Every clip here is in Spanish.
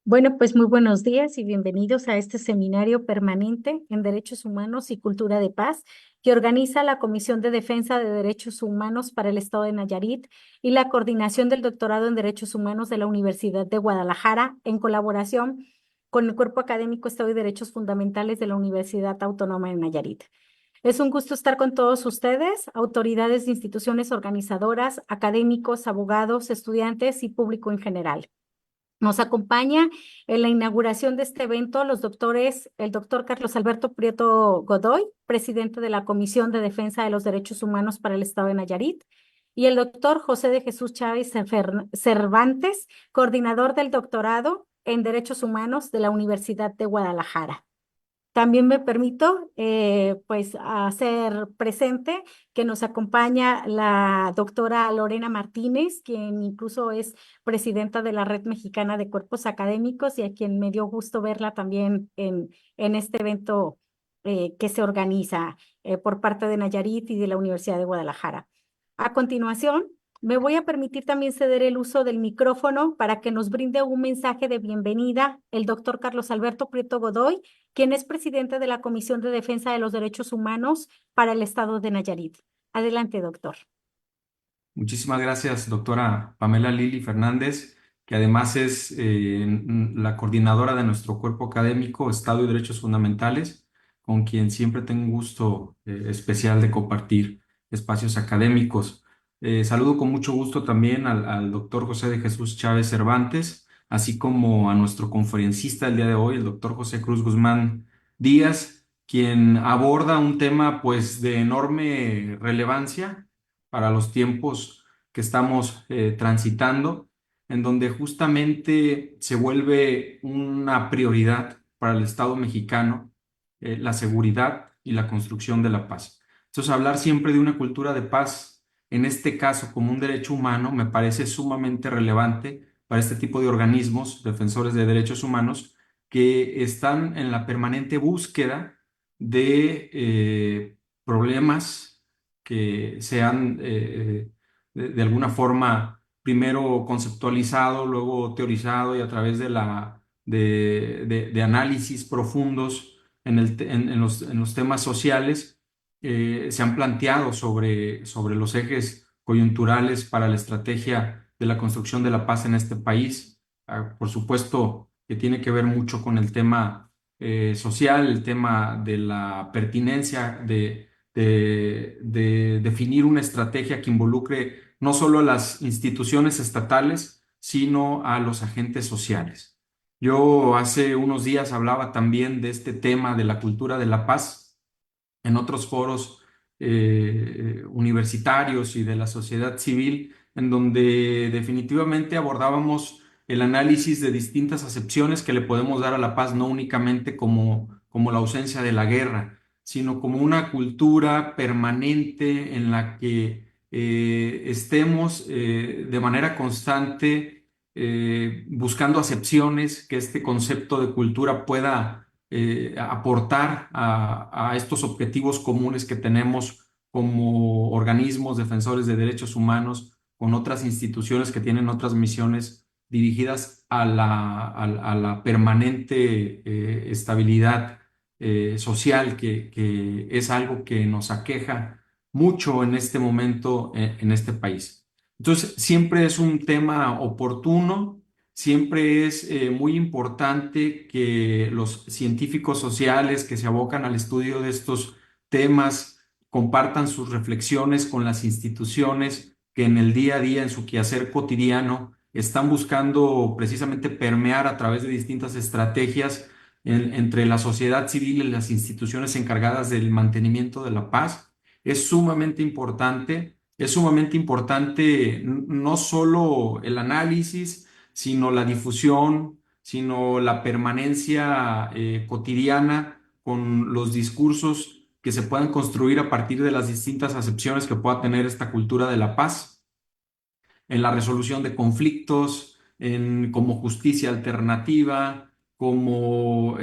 Bueno, pues muy buenos días y bienvenidos a este seminario permanente en Derechos Humanos y Cultura de Paz que organiza la Comisión de Defensa de Derechos Humanos para el Estado de Nayarit y la Coordinación del Doctorado en Derechos Humanos de la Universidad de Guadalajara en colaboración con el Cuerpo Académico Estado y Derechos Fundamentales de la Universidad Autónoma de Nayarit. Es un gusto estar con todos ustedes, autoridades de instituciones organizadoras, académicos, abogados, estudiantes y público en general. Nos acompaña en la inauguración de este evento el doctor Carlos Alberto Prieto Godoy, presidente de la Comisión de Defensa de los Derechos Humanos para el Estado de Nayarit, y el doctor José de Jesús Chávez Cervantes, coordinador del doctorado en Derechos Humanos de la Universidad de Guadalajara. También me permito, pues, hacer presente que nos acompaña la doctora Lorena Martínez, quien incluso es presidenta de la Red Mexicana de Cuerpos Académicos y a quien me dio gusto verla también en este evento que se organiza por parte de Nayarit y de la Universidad de Guadalajara. A continuación, me voy a permitir también ceder el uso del micrófono para que nos brinde un mensaje de bienvenida el doctor Carlos Alberto Prieto Godoy, quien es presidente de la Comisión de Defensa de los Derechos Humanos para el Estado de Nayarit. Adelante, doctor. Muchísimas gracias, doctora Pamela Lili Fernández, que además es la coordinadora de nuestro cuerpo académico, Estado y Derechos Fundamentales, con quien siempre tengo un gusto especial de compartir espacios académicos. Saludo con mucho gusto también al doctor José de Jesús Chávez Cervantes, así como a nuestro conferencista del día de hoy, el doctor José Cruz Guzmán Díaz, quien aborda un tema pues de enorme relevancia para los tiempos que estamos transitando, en donde justamente se vuelve una prioridad para el Estado mexicano la seguridad y la construcción de la paz. Entonces, hablar siempre de una cultura de paz, en este caso como un derecho humano, me parece sumamente relevante para este tipo de organismos, defensores de derechos humanos, que están en la permanente búsqueda de problemas que sean de alguna forma primero conceptualizado, luego teorizado y a través de análisis profundos en los temas sociales se han planteado sobre los ejes coyunturales para la estrategia de la construcción de la paz en este país. Por supuesto que tiene que ver mucho con el tema social, el tema de la pertinencia de definir una estrategia que involucre no solo a las instituciones estatales, sino a los agentes sociales. Yo hace unos días hablaba también de este tema de la cultura de la paz en otros foros universitarios y de la sociedad civil, en donde definitivamente abordábamos el análisis de distintas acepciones que le podemos dar a la paz, no únicamente como la ausencia de la guerra, sino como una cultura permanente en la que estemos de manera constante buscando acepciones, que este concepto de cultura pueda aportar a estos objetivos comunes que tenemos como organismos defensores de derechos humanos con otras instituciones que tienen otras misiones dirigidas a la permanente estabilidad social, que es algo que nos aqueja mucho en este momento en este país. Entonces, siempre es un tema oportuno. Siempre es muy importante que los científicos sociales que se abocan al estudio de estos temas compartan sus reflexiones con las instituciones que en el día a día, en su quehacer cotidiano, están buscando precisamente permear a través de distintas estrategias entre la sociedad civil y las instituciones encargadas del mantenimiento de la paz. Es sumamente importante no solo el análisis, sino la difusión, sino la permanencia cotidiana con los discursos que se puedan construir a partir de las distintas acepciones que pueda tener esta cultura de la paz, en la resolución de conflictos, como justicia alternativa, como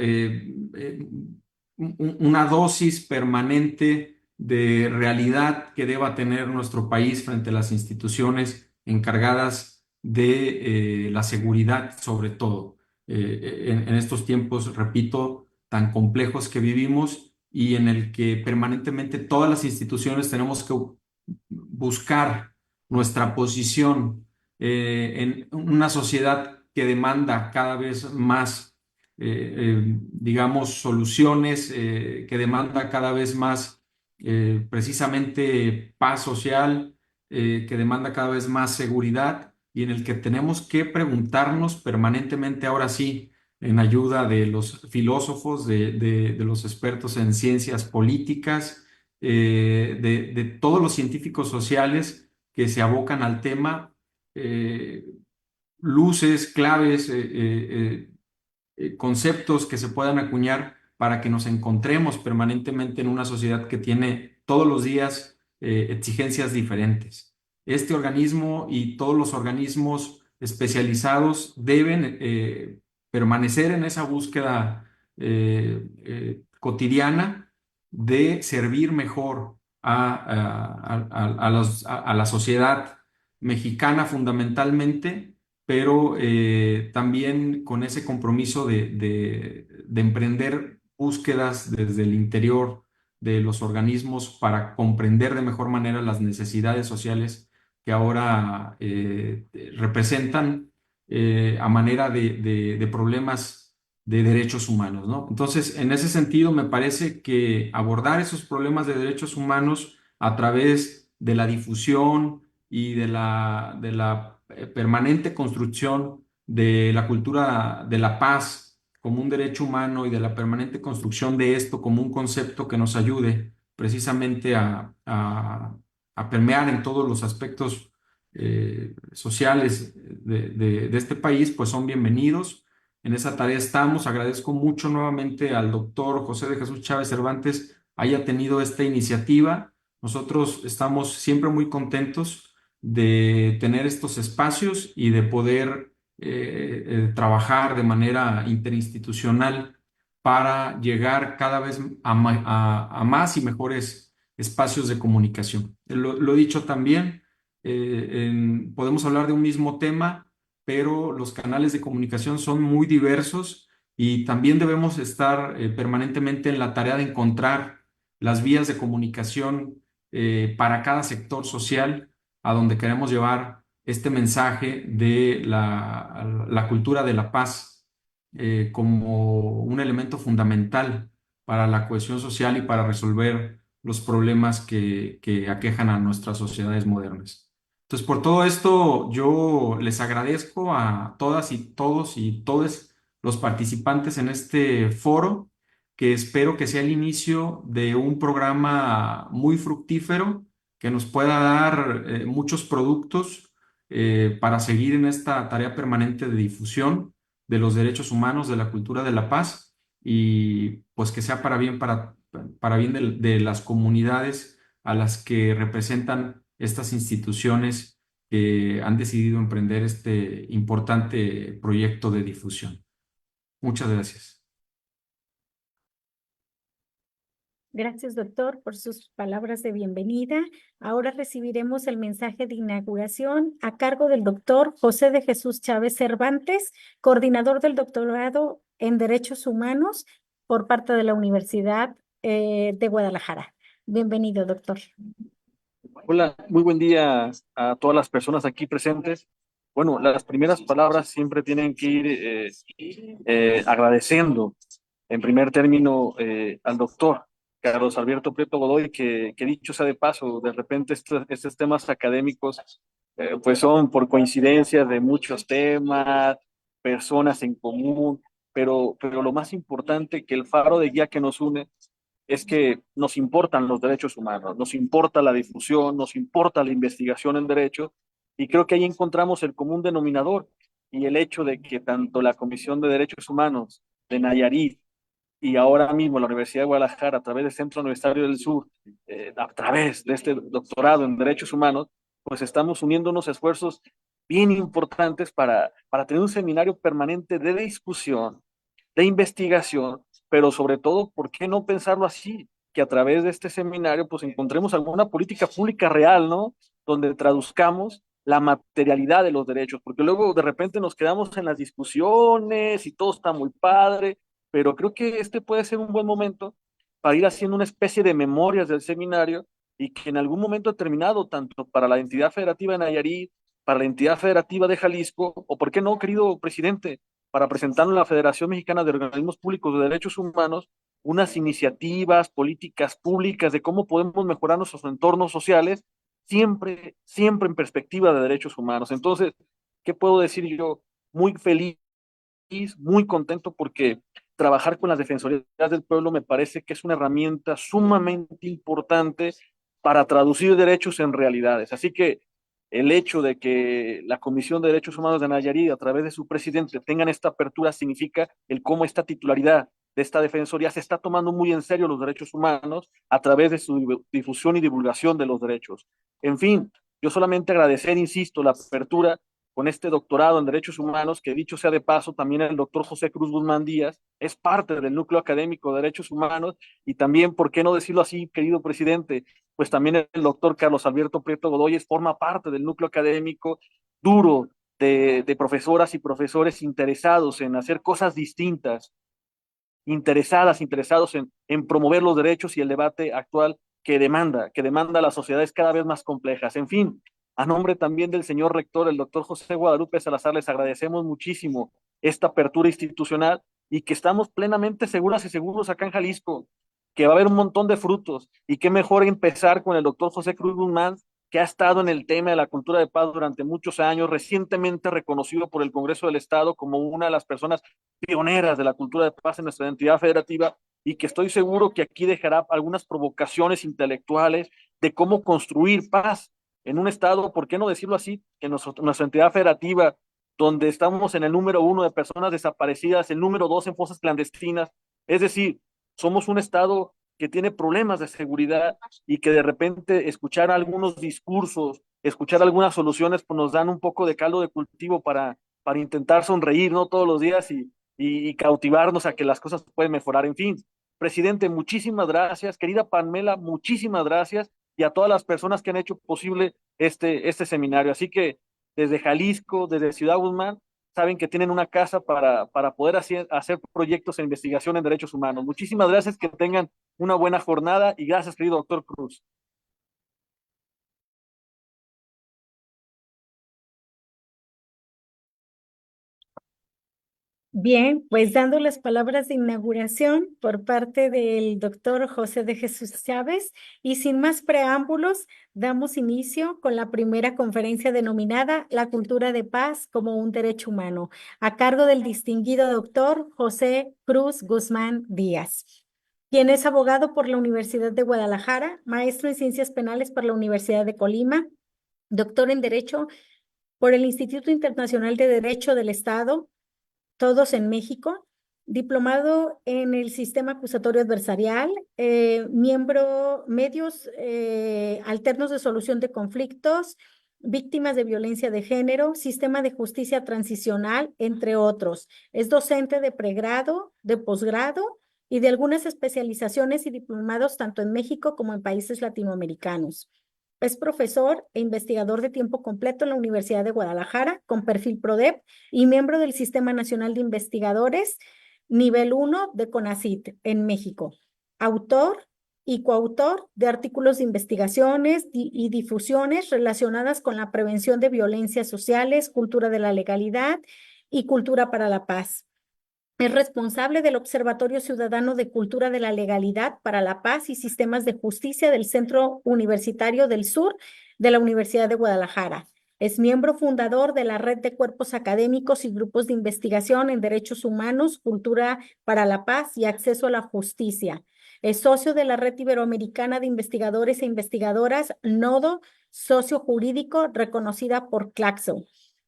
una dosis permanente de realidad que deba tener nuestro país frente a las instituciones encargadas de la seguridad, sobre todo. en estos tiempos, repito, tan complejos que vivimos y en el que permanentemente todas las instituciones tenemos que buscar nuestra posición en una sociedad que demanda cada vez más, digamos, soluciones, que demanda cada vez más precisamente paz social, que demanda cada vez más seguridad y en el que tenemos que preguntarnos permanentemente, ahora sí, en ayuda de los filósofos, de los expertos en ciencias políticas, de todos los científicos sociales que se abocan al tema, eh, luces, claves, conceptos que se puedan acuñar para que nos encontremos permanentemente en una sociedad que tiene todos los días exigencias diferentes. Este organismo y todos los organismos especializados deben permanecer en esa búsqueda cotidiana de servir mejor a la sociedad mexicana fundamentalmente, pero también con ese compromiso de emprender búsquedas desde el interior de los organismos para comprender de mejor manera las necesidades sociales que ahora representan a manera de problemas de derechos humanos, ¿no? Entonces, en ese sentido, me parece que abordar esos problemas de derechos humanos a través de la difusión y de la permanente construcción de la cultura de la paz como un derecho humano y de la permanente construcción de esto como un concepto que nos ayude precisamente a permear en todos los aspectos sociales de este país, pues son bienvenidos. En esa tarea estamos. Agradezco mucho nuevamente al doctor José de Jesús Chávez Cervantes haya tenido esta iniciativa. Nosotros estamos siempre muy contentos de tener estos espacios y de poder trabajar de manera interinstitucional para llegar cada vez a más y mejores espacios de comunicación. Lo he dicho también, podemos hablar de un mismo tema, pero los canales de comunicación son muy diversos y también debemos estar permanentemente en la tarea de encontrar las vías de comunicación para cada sector social a donde queremos llevar este mensaje de la cultura de la paz como un elemento fundamental para la cohesión social y para resolver los problemas que aquejan a nuestras sociedades modernas. Entonces, por todo esto, yo les agradezco a todas y todos y todos los participantes en este foro, que espero que sea el inicio de un programa muy fructífero que nos pueda dar muchos productos para seguir en esta tarea permanente de difusión de los derechos humanos, de la cultura de la paz y pues que sea para bien de las comunidades a las que representan estas instituciones que han decidido emprender este importante proyecto de difusión. Muchas gracias. Gracias, doctor, por sus palabras de bienvenida. Ahora recibiremos el mensaje de inauguración a cargo del doctor José de Jesús Chávez Cervantes, coordinador del doctorado en Derechos Humanos por parte de la Universidad de Guadalajara. Bienvenido, doctor. Hola, muy buen día a todas las personas aquí presentes. Bueno, las primeras palabras siempre tienen que ir agradeciendo, en primer término, al doctor Carlos Alberto Prieto Godoy, que dicho sea de paso, de repente estos temas académicos, pues son por coincidencia de muchos temas, personas en común, pero lo más importante, que el faro de guía que nos une es que nos importan los derechos humanos, nos importa la difusión, nos importa la investigación en derecho, y creo que ahí encontramos el común denominador y el hecho de que tanto la Comisión de Derechos Humanos de Nayarit y ahora mismo la Universidad de Guadalajara, a través del Centro Universitario del Sur, a través de este doctorado en Derechos Humanos, pues estamos uniendo unos esfuerzos bien importantes para tener un seminario permanente de discusión, de investigación, pero sobre todo, ¿por qué no pensarlo así? Que a través de este seminario, pues encontremos alguna política pública real, ¿no? Donde traduzcamos la materialidad de los derechos, porque luego de repente nos quedamos en las discusiones y todo está muy padre, pero creo que este puede ser un buen momento para ir haciendo una especie de memorias del seminario y que en algún momento determinado, tanto para la entidad federativa de Nayarit, para la entidad federativa de Jalisco, o por qué no, querido presidente, para presentarlo a la Federación Mexicana de Organismos Públicos de Derechos Humanos, unas iniciativas, políticas públicas de cómo podemos mejorar nuestros entornos sociales, siempre, siempre en perspectiva de derechos humanos. Entonces, ¿qué puedo decir yo? Muy feliz, muy contento porque trabajar con las defensorías del pueblo me parece que es una herramienta sumamente importante para traducir derechos en realidades. Así que el hecho de que la Comisión de Derechos Humanos de Nayarit, a través de su presidente, tengan esta apertura, significa el cómo esta titularidad de esta defensoría se está tomando muy en serio los derechos humanos a través de su difusión y divulgación de los derechos. En fin, yo solamente agradecer, insisto, la apertura con este doctorado en Derechos Humanos, que dicho sea de paso, también el doctor José Cruz Guzmán Díaz es parte del núcleo académico de Derechos Humanos y también, ¿por qué no decirlo así, querido presidente? Pues también el doctor Carlos Alberto Prieto Godoy forma parte del núcleo académico duro de profesoras y profesores interesados en hacer cosas distintas, interesados en promover los derechos y el debate actual que demanda las sociedades cada vez más complejas. En fin, a nombre también del señor rector, el doctor José Guadalupe Salazar, les agradecemos muchísimo esta apertura institucional y que estamos plenamente seguras y seguros acá en Jalisco, que va a haber un montón de frutos y qué mejor empezar con el doctor José Cruz Guzmán, que ha estado en el tema de la cultura de paz durante muchos años, recientemente reconocido por el Congreso del Estado como una de las personas pioneras de la cultura de paz en nuestra entidad federativa y que estoy seguro que aquí dejará algunas provocaciones intelectuales de cómo construir paz en un estado, ¿por qué no decirlo así? Que nuestra entidad federativa, donde estamos en el número 1 de personas desaparecidas, el número 2 en fosas clandestinas, es decir, somos un estado que tiene problemas de seguridad y que de repente escuchar algunos discursos, escuchar algunas soluciones, pues nos dan un poco de caldo de cultivo para intentar sonreír, ¿no? Todos los días y cautivarnos a que las cosas pueden mejorar. En fin, presidente, muchísimas gracias. Querida Pamela, muchísimas gracias. Y a todas las personas que han hecho posible este seminario. Así que desde Jalisco, desde Ciudad Guzmán, saben que tienen una casa para poder hacer proyectos de investigación en derechos humanos. Muchísimas gracias, que tengan una buena jornada y gracias, querido doctor Cruz. Bien, pues dando las palabras de inauguración por parte del doctor José de Jesús Chávez y sin más preámbulos, damos inicio con la primera conferencia denominada La cultura de paz como un derecho humano, a cargo del distinguido doctor José Cruz Guzmán Díaz, quien es abogado por la Universidad de Guadalajara, maestro en ciencias penales por la Universidad de Colima, doctor en Derecho por el Instituto Internacional de Derecho del Estado, todos en México, diplomado en el sistema acusatorio adversarial, miembro medios alternos de solución de conflictos, víctimas de violencia de género, sistema de justicia transicional, entre otros. Es docente de pregrado, de posgrado y de algunas especializaciones y diplomados tanto en México como en países latinoamericanos. Es profesor e investigador de tiempo completo en la Universidad de Guadalajara, con perfil PRODEP y miembro del Sistema Nacional de Investigadores, nivel 1 de CONACYT en México. Autor y coautor de artículos de investigaciones y difusiones relacionadas con la prevención de violencias sociales, cultura de la legalidad y cultura para la paz. Es responsable del Observatorio Ciudadano de Cultura de la Legalidad para la Paz y Sistemas de Justicia del Centro Universitario del Sur de la Universidad de Guadalajara. Es miembro fundador de la Red de Cuerpos Académicos y Grupos de Investigación en Derechos Humanos, Cultura para la Paz y Acceso a la Justicia. Es socio de la Red Iberoamericana de Investigadores e Investigadoras, Nodo Socio Jurídico, reconocida por Claxo,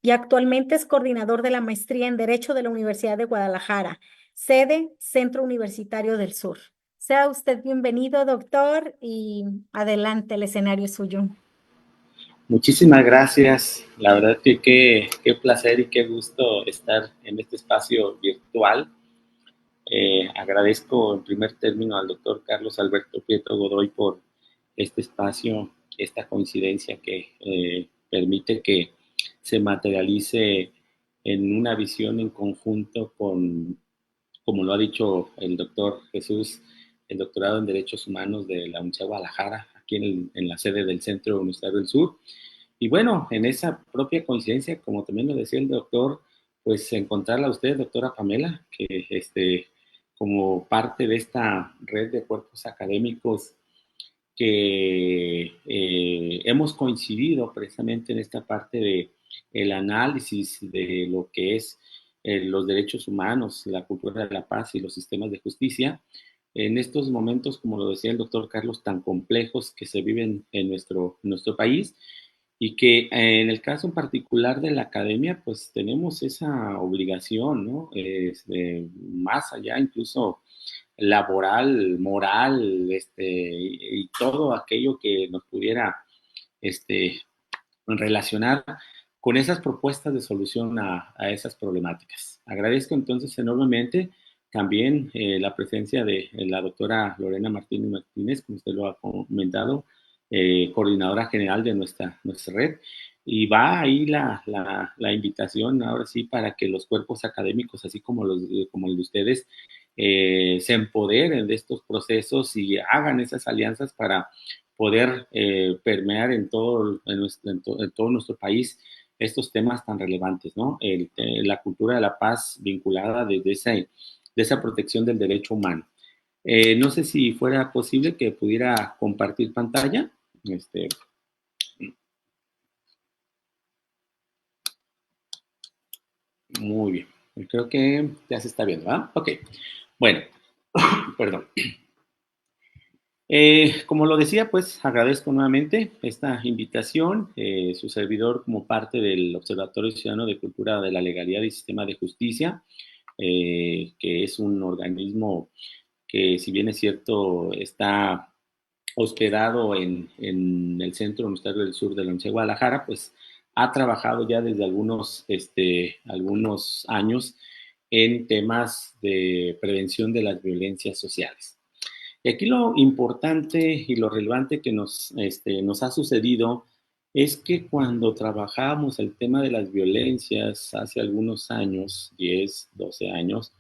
y actualmente es coordinador de la maestría en Derecho de la Universidad de Guadalajara, sede Centro Universitario del Sur. Sea usted bienvenido, doctor, y adelante, el escenario es suyo. Muchísimas gracias. La verdad que qué placer y qué gusto estar en este espacio virtual. Agradezco en primer término al doctor Carlos Alberto Prieto Godoy por este espacio, esta coincidencia que permite que se materialice en una visión en conjunto con, como lo ha dicho el doctor Jesús, el doctorado en Derechos Humanos de la Universidad de Guadalajara, aquí en la sede del Centro Universitario del Sur. Y bueno, en esa propia coincidencia, como también lo decía el doctor, pues encontrarla a usted, doctora Pamela, que como parte de esta red de cuerpos académicos que hemos coincidido precisamente en esta parte de el análisis de lo que es los derechos humanos, la cultura de la paz y los sistemas de justicia, en estos momentos, como lo decía el doctor Carlos, tan complejos que se viven en nuestro país, y que en el caso en particular de la academia, pues tenemos esa obligación, ¿no? Más allá incluso laboral, moral, y todo aquello que nos pudiera relacionar con esas propuestas de solución a esas problemáticas. Agradezco entonces enormemente también la presencia de la doctora Lorena Martínez Martínez, como usted lo ha comentado, coordinadora general de nuestra red. Y va ahí la invitación ahora sí para que los cuerpos académicos, así como como el de ustedes, se empoderen de estos procesos y hagan esas alianzas para poder permear en todo nuestro país estos temas tan relevantes, ¿no? La cultura de la paz vinculada de esa protección del derecho humano. No sé si fuera posible que pudiera compartir pantalla. Muy bien. Creo que ya se está viendo, ¿verdad? Ok. Bueno, perdón. Como lo decía, pues agradezco nuevamente esta invitación. Su servidor, como parte del Observatorio Ciudadano de Cultura de la Legalidad y Sistema de Justicia, que es un organismo que, si bien es cierto, está hospedado en el Centro Universitario del Sur de la Universidad de Guadalajara, pues ha trabajado ya desde algunos años en temas de prevención de las violencias sociales. Y aquí lo importante y lo relevante que nos ha sucedido es que cuando trabajábamos el tema de las violencias hace algunos años, 10, 12 años,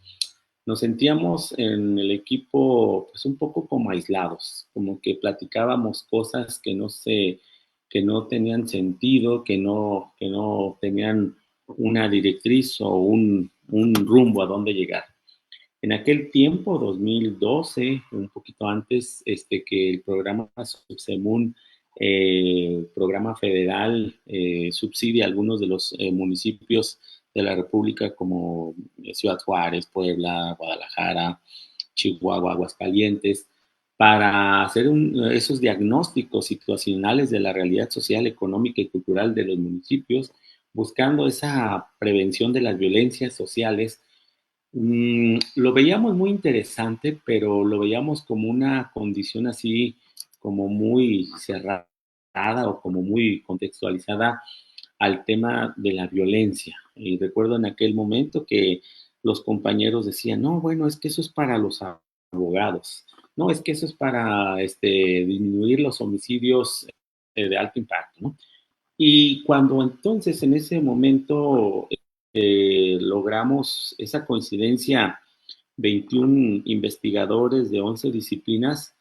nos sentíamos en el equipo pues un poco como aislados, como que platicábamos cosas que no tenían sentido, que no tenían una directriz o un rumbo a dónde llegar. En aquel tiempo, 2012, un poquito antes, que el programa Subsemun, programa federal, subsidia algunos de los municipios de la República como Ciudad Juárez, Puebla, Guadalajara, Chihuahua, Aguascalientes, para hacer esos diagnósticos situacionales de la realidad social, económica y cultural de los municipios, buscando esa prevención de las violencias sociales. Lo veíamos muy interesante, pero lo veíamos como una condición así como muy cerrada o como muy contextualizada al tema de la violencia. Y recuerdo en aquel momento que los compañeros decían, no, bueno, es que eso es para los abogados, no, es que eso es para disminuir los homicidios de alto impacto, ¿no? Y cuando entonces en ese momento logramos esa coincidencia, 21 investigadores de 11 disciplinas,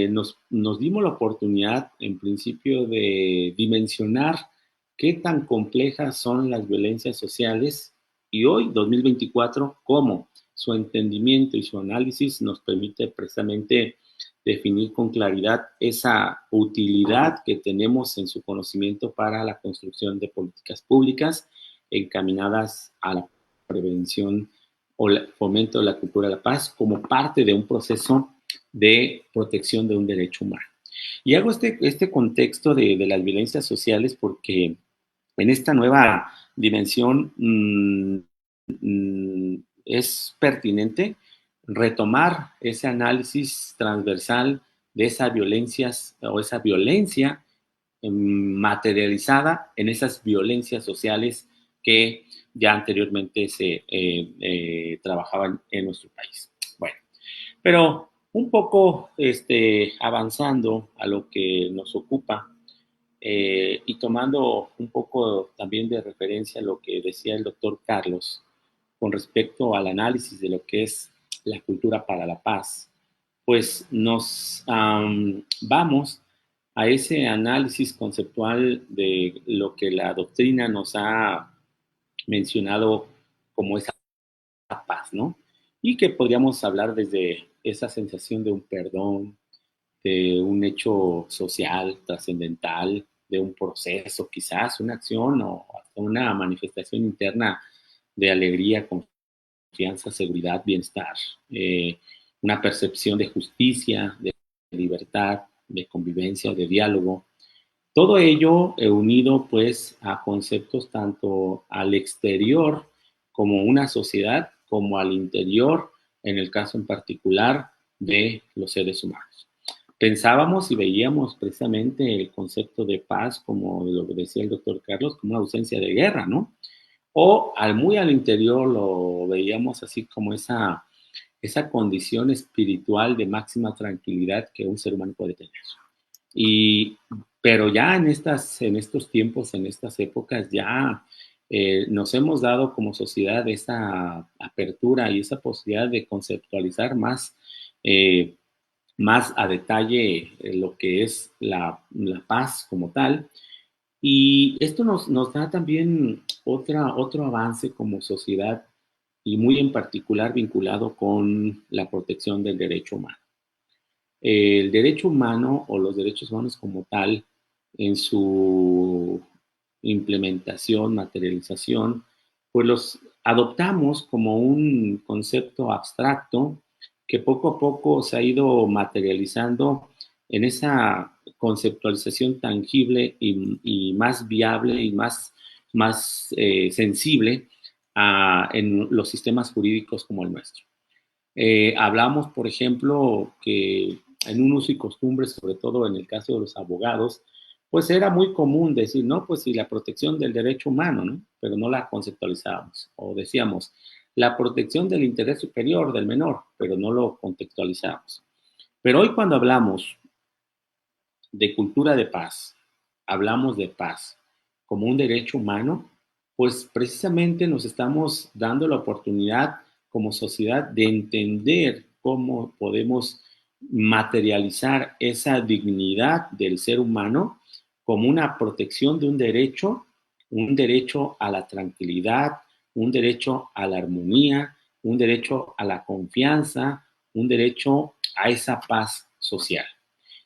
nos dimos la oportunidad en principio de dimensionar qué tan complejas son las violencias sociales y hoy, 2024, cómo su entendimiento y su análisis nos permite precisamente definir con claridad esa utilidad que tenemos en su conocimiento para la construcción de políticas públicas encaminadas a la prevención o el fomento de la cultura de la paz como parte de un proceso de protección de un derecho humano. Y hago este contexto de las violencias sociales porque en esta nueva dimensión es pertinente retomar ese análisis transversal de esas violencias o esa violencia materializada en esas violencias sociales que ya anteriormente se trabajaban en nuestro país. Bueno, pero un poco avanzando a lo que nos ocupa, y tomando un poco también de referencia a lo que decía el doctor Carlos con respecto al análisis de lo que es la cultura para la paz, pues nos vamos a ese análisis conceptual de lo que la doctrina nos ha mencionado como esa paz, ¿no? Y que podríamos hablar desde esa sensación de un perdón, de un hecho social, trascendental, de un proceso, quizás una acción o hasta una manifestación interna de alegría, confianza, seguridad, bienestar, una percepción de justicia, de libertad, de convivencia, de diálogo. Todo ello unido pues a conceptos tanto al exterior como una sociedad, como al interior, en el caso en particular de los seres humanos. Pensábamos y veíamos precisamente el concepto de paz, como lo decía el doctor Carlos, como una ausencia de guerra, ¿no? O muy al interior lo veíamos así como esa condición espiritual de máxima tranquilidad que un ser humano puede tener. Pero ya en estos tiempos, en estas épocas, ya nos hemos dado como sociedad esa apertura y esa posibilidad de conceptualizar más a detalle lo que es la paz como tal. Y esto nos da también otro avance como sociedad y muy en particular vinculado con la protección del derecho humano. El derecho humano o los derechos humanos como tal, en su implementación, materialización, pues los adoptamos como un concepto abstracto que poco a poco se ha ido materializando en esa conceptualización tangible y más viable y más sensible en los sistemas jurídicos como el nuestro. Hablamos, por ejemplo, que en un uso y costumbre, sobre todo en el caso de los abogados, pues era muy común decir, no, pues sí, la protección del derecho humano, ¿no? Pero no la conceptualizábamos. O decíamos, la protección del interés superior del menor, pero no lo contextualizamos. Pero hoy cuando hablamos de cultura de paz, hablamos de paz como un derecho humano, pues precisamente nos estamos dando la oportunidad como sociedad de entender cómo podemos materializar esa dignidad del ser humano como una protección de un derecho a la tranquilidad, un derecho a la armonía, un derecho a la confianza, un derecho a esa paz social.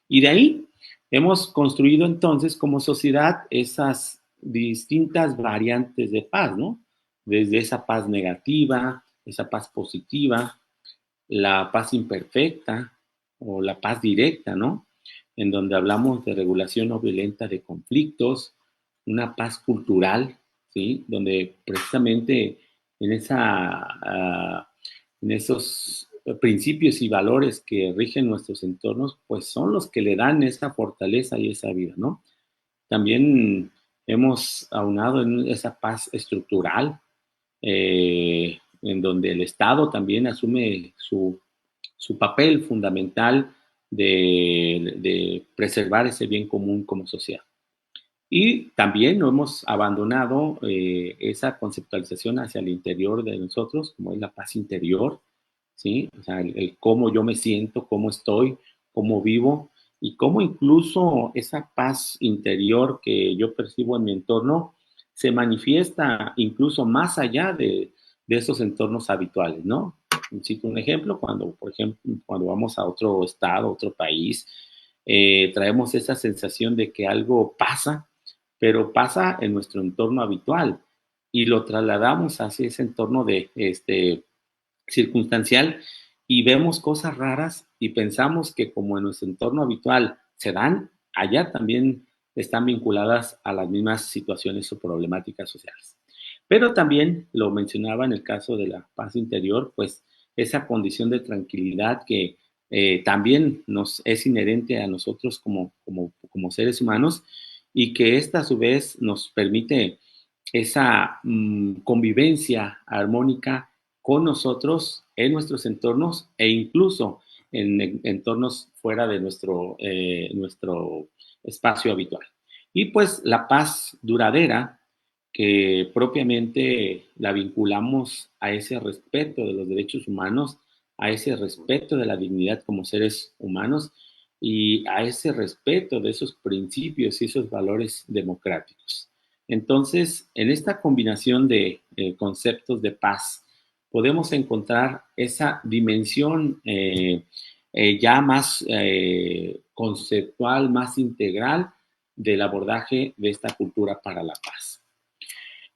Y de ahí hemos construido entonces como sociedad esas distintas variantes de paz, ¿no? Desde esa paz negativa, esa paz positiva, la paz imperfecta o la paz directa, ¿no? En donde hablamos de regulación no violenta de conflictos, una paz cultural, ¿sí? Donde precisamente en esos principios y valores que rigen nuestros entornos, pues son los que le dan esa fortaleza y esa vida, ¿no? También hemos aunado en esa paz estructural, en donde el Estado también asume su papel fundamental de preservar ese bien común como sociedad. Y también no hemos abandonado esa conceptualización hacia el interior de nosotros, como es la paz interior, ¿sí? O sea, el cómo yo me siento, cómo estoy, cómo vivo y cómo incluso esa paz interior que yo percibo en mi entorno se manifiesta incluso más allá de esos entornos habituales, ¿no? Cito un ejemplo, por ejemplo, cuando vamos a otro estado, otro país, traemos esa sensación de que algo pasa, pero pasa en nuestro entorno habitual y lo trasladamos hacia ese entorno circunstancial y vemos cosas raras y pensamos que como en nuestro entorno habitual se dan, allá también están vinculadas a las mismas situaciones o problemáticas sociales. Pero también lo mencionaba en el caso de la paz interior, pues esa condición de tranquilidad que también nos es inherente a nosotros como seres humanos y que esta a su vez nos permite esa convivencia armónica con nosotros en nuestros entornos e incluso en entornos fuera de nuestro espacio habitual. Y pues la paz duradera, que propiamente la vinculamos a ese respeto de los derechos humanos, a ese respeto de la dignidad como seres humanos y a ese respeto de esos principios y esos valores democráticos. Entonces, en esta combinación de conceptos de paz, podemos encontrar esa dimensión ya más conceptual, más integral del abordaje de esta cultura para la paz.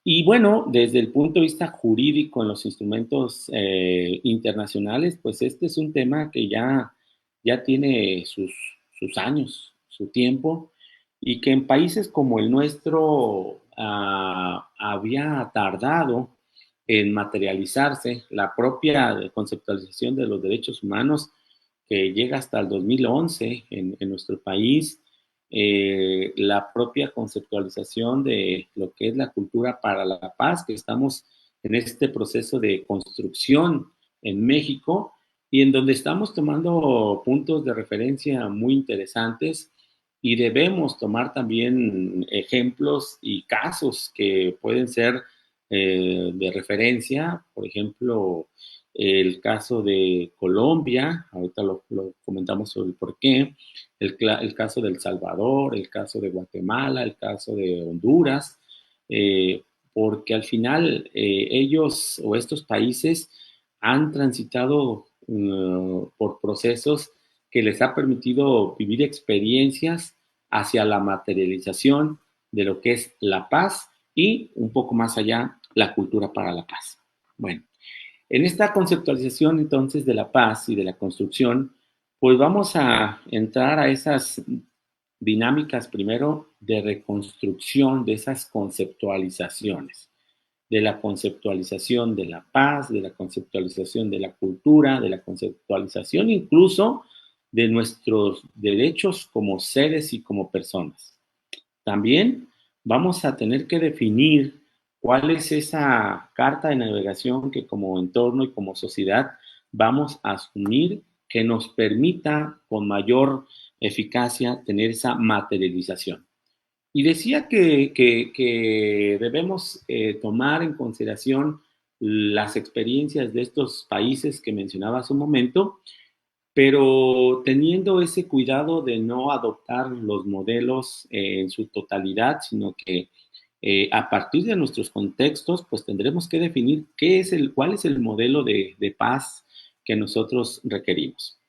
Y bueno, desde el punto de vista jurídico en los instrumentos internacionales, pues este es un tema que ya tiene sus años, su tiempo, y que en países como el nuestro había tardado en materializarse la propia conceptualización de los derechos humanos que llega hasta el 2011 en nuestro país, la propia conceptualización de lo que es la cultura para la paz, que estamos en este proceso de construcción en México y en donde estamos tomando puntos de referencia muy interesantes y debemos tomar también ejemplos y casos que pueden ser de referencia, por ejemplo, el caso de Colombia, ahorita lo comentamos sobre el por qué, el caso de El Salvador, el caso de Guatemala, el caso de Honduras, porque al final ellos o estos países han transitado por procesos que les ha permitido vivir experiencias hacia la materialización de lo que es la paz y un poco más allá, la cultura para la paz. Bueno, en esta conceptualización entonces de la paz y de la construcción, pues vamos a entrar a esas dinámicas primero de reconstrucción de esas conceptualizaciones, de la conceptualización de la paz, de la conceptualización de la cultura, de la conceptualización incluso de nuestros derechos como seres y como personas. También vamos a tener que definir cuál es esa carta de navegación que como entorno y como sociedad vamos a asumir que nos permita con mayor eficacia tener esa materialización. Y decía que debemos tomar en consideración las experiencias de estos países que mencionaba hace un momento, pero teniendo ese cuidado de no adoptar los modelos en su totalidad, sino que a partir de nuestros contextos, pues tendremos que definir cuál es el modelo de paz que nosotros requerimos.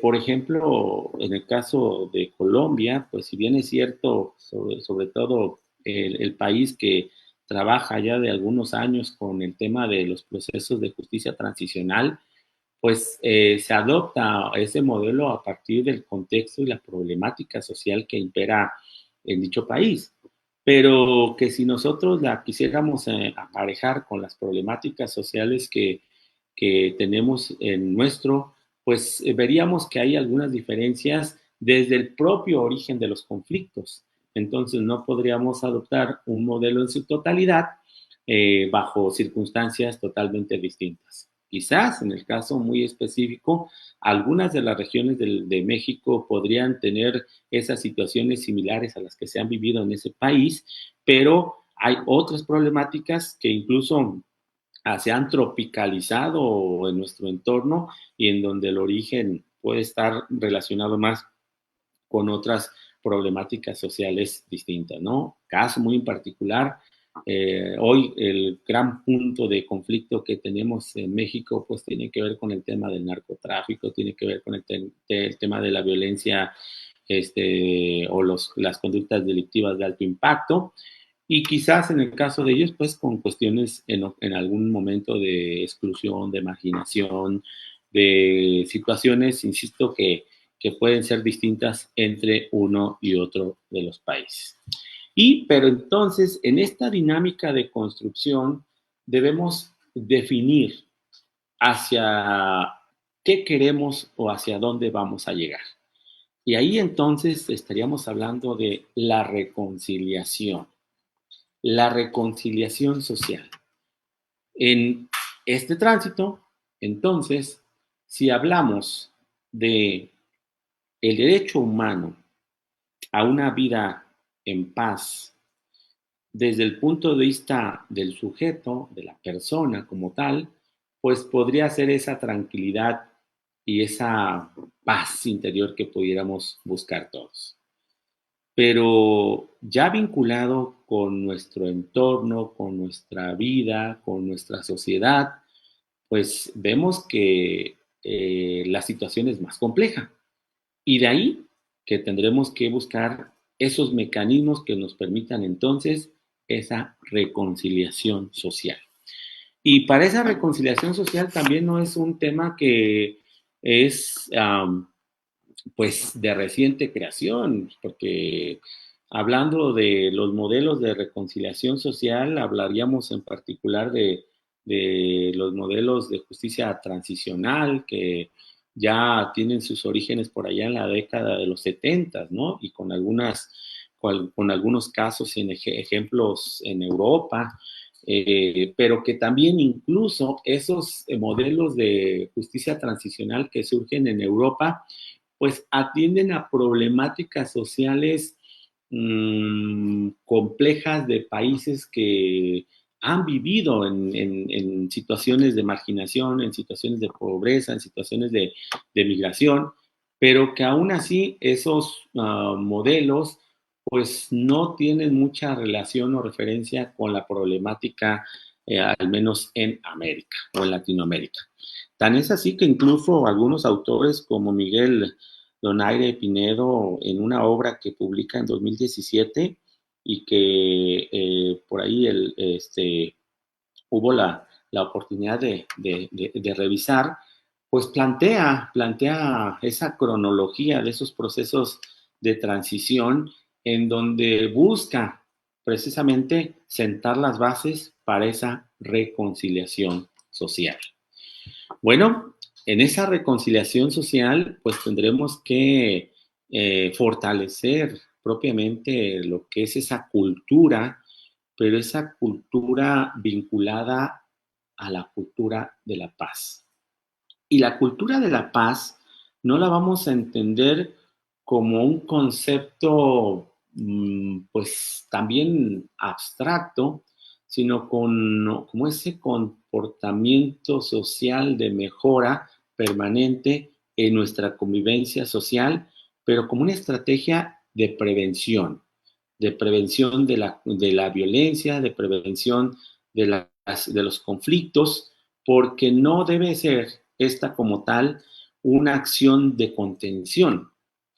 Por ejemplo, en el caso de Colombia, pues si bien es cierto, sobre todo el país que trabaja ya de algunos años con el tema de los procesos de justicia transicional, pues se adopta ese modelo a partir del contexto y la problemática social que impera en dicho país. Pero que si nosotros la quisiéramos aparejar con las problemáticas sociales que tenemos en nuestro, pues veríamos que hay algunas diferencias desde el propio origen de los conflictos. Entonces no podríamos adoptar un modelo en su totalidad bajo circunstancias totalmente distintas. Quizás en el caso muy específico, algunas de las regiones de México podrían tener esas situaciones similares a las que se han vivido en ese país, pero hay otras problemáticas que incluso se han tropicalizado en nuestro entorno y en donde el origen puede estar relacionado más con otras problemáticas sociales distintas, ¿no? Caso muy en particular, hoy el gran punto de conflicto que tenemos en México pues tiene que ver con el tema del narcotráfico, tiene que ver con el tema de la violencia o las conductas delictivas de alto impacto y quizás en el caso de ellos pues con cuestiones en algún momento de exclusión, de marginación, de situaciones, insisto, que pueden ser distintas entre uno y otro de los países. Pero entonces, en esta dinámica de construcción, debemos definir hacia qué queremos o hacia dónde vamos a llegar. Y ahí entonces estaríamos hablando de la reconciliación social. En este tránsito, entonces, si hablamos de el derecho humano a una vida en paz, desde el punto de vista del sujeto, de la persona como tal, pues podría ser esa tranquilidad y esa paz interior que pudiéramos buscar todos. Pero ya vinculado con nuestro entorno, con nuestra vida, con nuestra sociedad, pues vemos que la situación es más compleja. Y de ahí que tendremos que buscar esos mecanismos que nos permitan entonces esa reconciliación social. Y para esa reconciliación social también no es un tema que es pues de reciente creación, porque hablando de los modelos de reconciliación social, hablaríamos en particular de los modelos de justicia transicional que ya tienen sus orígenes por allá en la década de los 70, ¿no? Y con algunos casos y ejemplos en Europa, pero que también incluso esos modelos de justicia transicional que surgen en Europa, pues atienden a problemáticas sociales complejas de países que han vivido en situaciones de marginación, en situaciones de pobreza, en situaciones de migración, pero que aún así esos modelos pues no tienen mucha relación o referencia con la problemática, al menos en América o en Latinoamérica. Tan es así que incluso algunos autores como Miguel Donaire Pinedo, en una obra que publica en 2017 y que por ahí hubo la oportunidad de revisar, pues plantea esa cronología de esos procesos de transición en donde busca precisamente sentar las bases para esa reconciliación social. Bueno, en esa reconciliación social, pues tendremos que fortalecer propiamente lo que es esa cultura, pero esa cultura vinculada a la cultura de la paz. Y la cultura de la paz no la vamos a entender como un concepto, pues también abstracto, sino como ese comportamiento social de mejora permanente en nuestra convivencia social, pero como una estrategia de prevención de la violencia, de prevención de los conflictos, porque no debe ser esta como tal una acción de contención,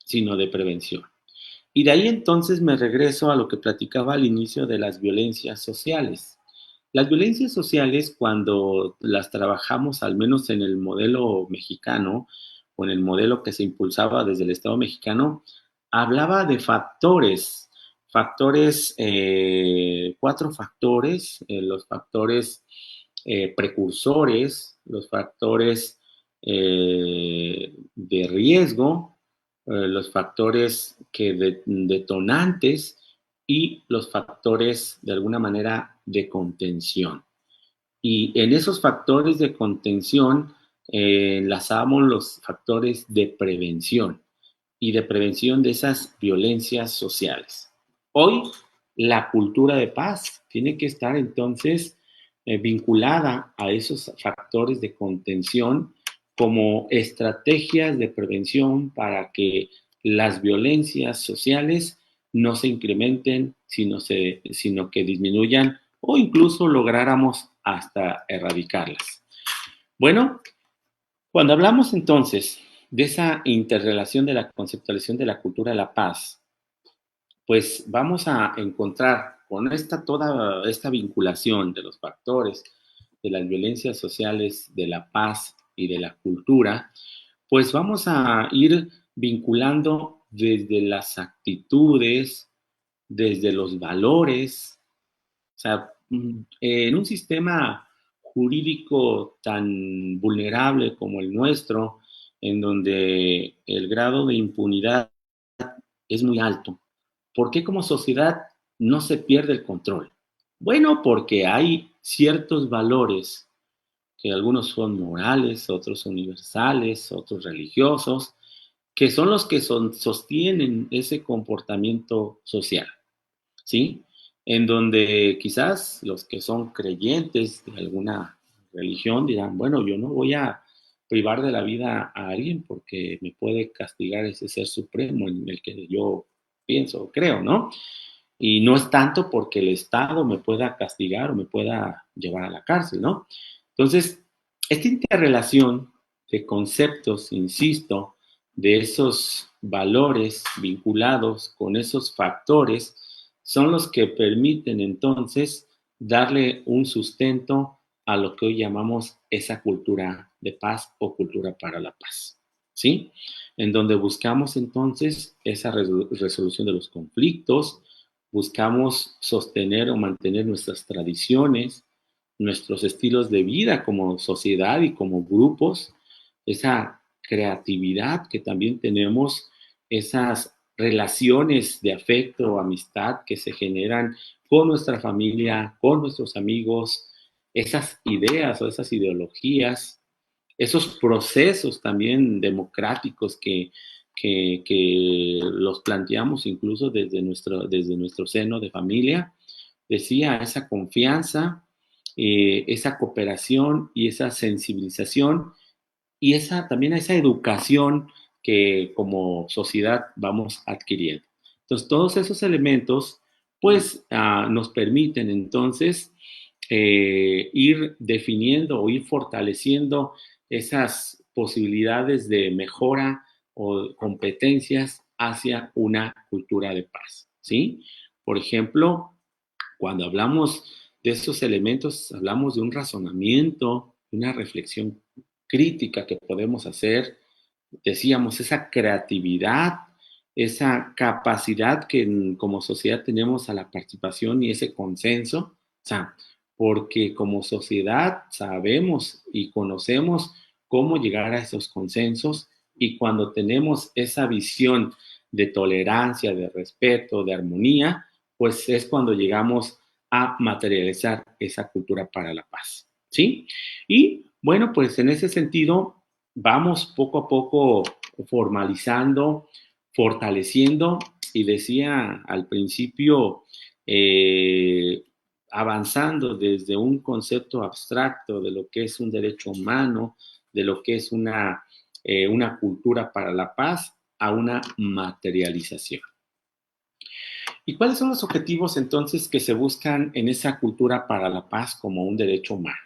sino de prevención. Y de ahí entonces me regreso a lo que platicaba al inicio de las violencias sociales. Las violencias sociales, cuando las trabajamos, al menos en el modelo mexicano, o en el modelo que se impulsaba desde el Estado mexicano, hablaba de cuatro factores, los factores precursores, los factores de riesgo, los factores detonantes y los factores de alguna manera de contención. Y en esos factores de contención enlazamos los factores de prevención y de prevención de esas violencias sociales. Hoy la cultura de paz tiene que estar entonces vinculada a esos factores de contención como estrategias de prevención para que las violencias sociales no se incrementen, sino que disminuyan o incluso lográramos hasta erradicarlas. Bueno, cuando hablamos entonces de esa interrelación de la conceptualización de la cultura de la paz, pues vamos a encontrar con toda esta vinculación de los factores de las violencias sociales, de la paz y de la cultura, pues vamos a ir vinculando desde las actitudes, desde los valores, o sea, en un sistema jurídico tan vulnerable como el nuestro, en donde el grado de impunidad es muy alto, ¿por qué como sociedad no se pierde el control? Bueno, porque hay ciertos valores que algunos son morales, otros universales, otros religiosos, que son los que sostienen ese comportamiento social. ¿sí? En donde quizás los que son creyentes de alguna religión dirán, bueno, yo no voy a privar de la vida a alguien porque me puede castigar ese ser supremo en el que yo pienso o creo, ¿no? Y no es tanto porque el Estado me pueda castigar o me pueda llevar a la cárcel, ¿no? Entonces, esta interrelación de conceptos, insisto, de esos valores vinculados con esos factores, son los que permiten entonces darle un sustento a lo que hoy llamamos esa cultura de paz o cultura para la paz, ¿sí? En donde buscamos entonces esa resolución de los conflictos, buscamos sostener o mantener nuestras tradiciones, nuestros estilos de vida como sociedad y como grupos, esa creatividad que también tenemos, esas relaciones de afecto o amistad que se generan con nuestra familia, con nuestros amigos, esas ideas o esas ideologías, esos procesos también democráticos que los planteamos incluso desde nuestro seno de familia, decía, esa confianza, esa cooperación y esa sensibilización y también esa educación que como sociedad vamos adquiriendo. Entonces, todos esos elementos, pues, nos permiten entonces ir definiendo o ir fortaleciendo esas posibilidades de mejora o competencias hacia una cultura de paz, ¿sí? Por ejemplo, cuando hablamos de esos elementos, hablamos de un razonamiento, una reflexión crítica que podemos hacer, decíamos, esa creatividad, esa capacidad que como sociedad tenemos a la participación y ese consenso, o sea, porque como sociedad sabemos y conocemos cómo llegar a esos consensos y cuando tenemos esa visión de tolerancia, de respeto, de armonía, pues es cuando llegamos a materializar esa cultura para la paz, ¿sí? Y bueno, pues en ese sentido vamos poco a poco formalizando, fortaleciendo y decía al principio, avanzando desde un concepto abstracto de lo que es un derecho humano, de lo que es una cultura para la paz, a una materialización. ¿Y cuáles son los objetivos entonces que se buscan en esa cultura para la paz como un derecho humano?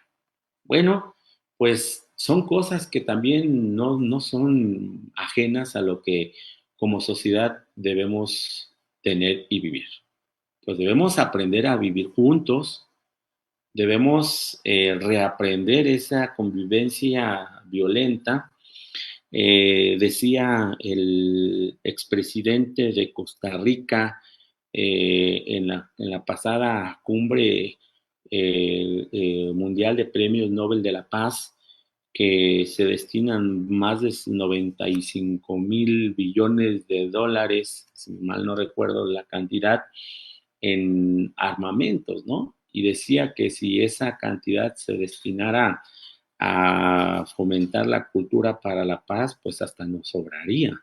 Bueno, pues son cosas que también no son ajenas a lo que como sociedad debemos tener y vivir. Pues debemos aprender a vivir juntos, debemos reaprender esa convivencia violenta. Decía el expresidente de Costa Rica en la pasada cumbre mundial de premios Nobel de la Paz, que se destinan más de 95,000 billones de dólares, si mal no recuerdo la cantidad, en armamentos, ¿no? Y decía que si esa cantidad se destinara a fomentar la cultura para la paz, pues hasta nos sobraría.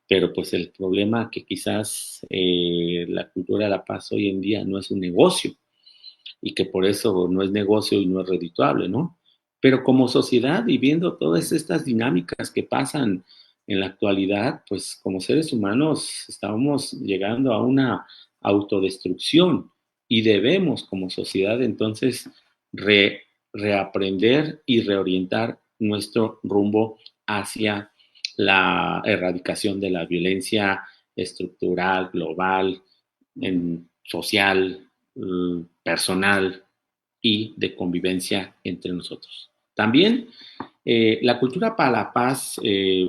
Pero pues el problema que quizás la cultura de la paz hoy en día no es un negocio y que por eso no es negocio y no es redituable, ¿no? Pero como sociedad y viendo todas estas dinámicas que pasan en la actualidad, pues como seres humanos estamos llegando a una autodestrucción y debemos como sociedad entonces reaprender y reorientar nuestro rumbo hacia la erradicación de la violencia estructural, global, social, personal y de convivencia entre nosotros. También la cultura para la paz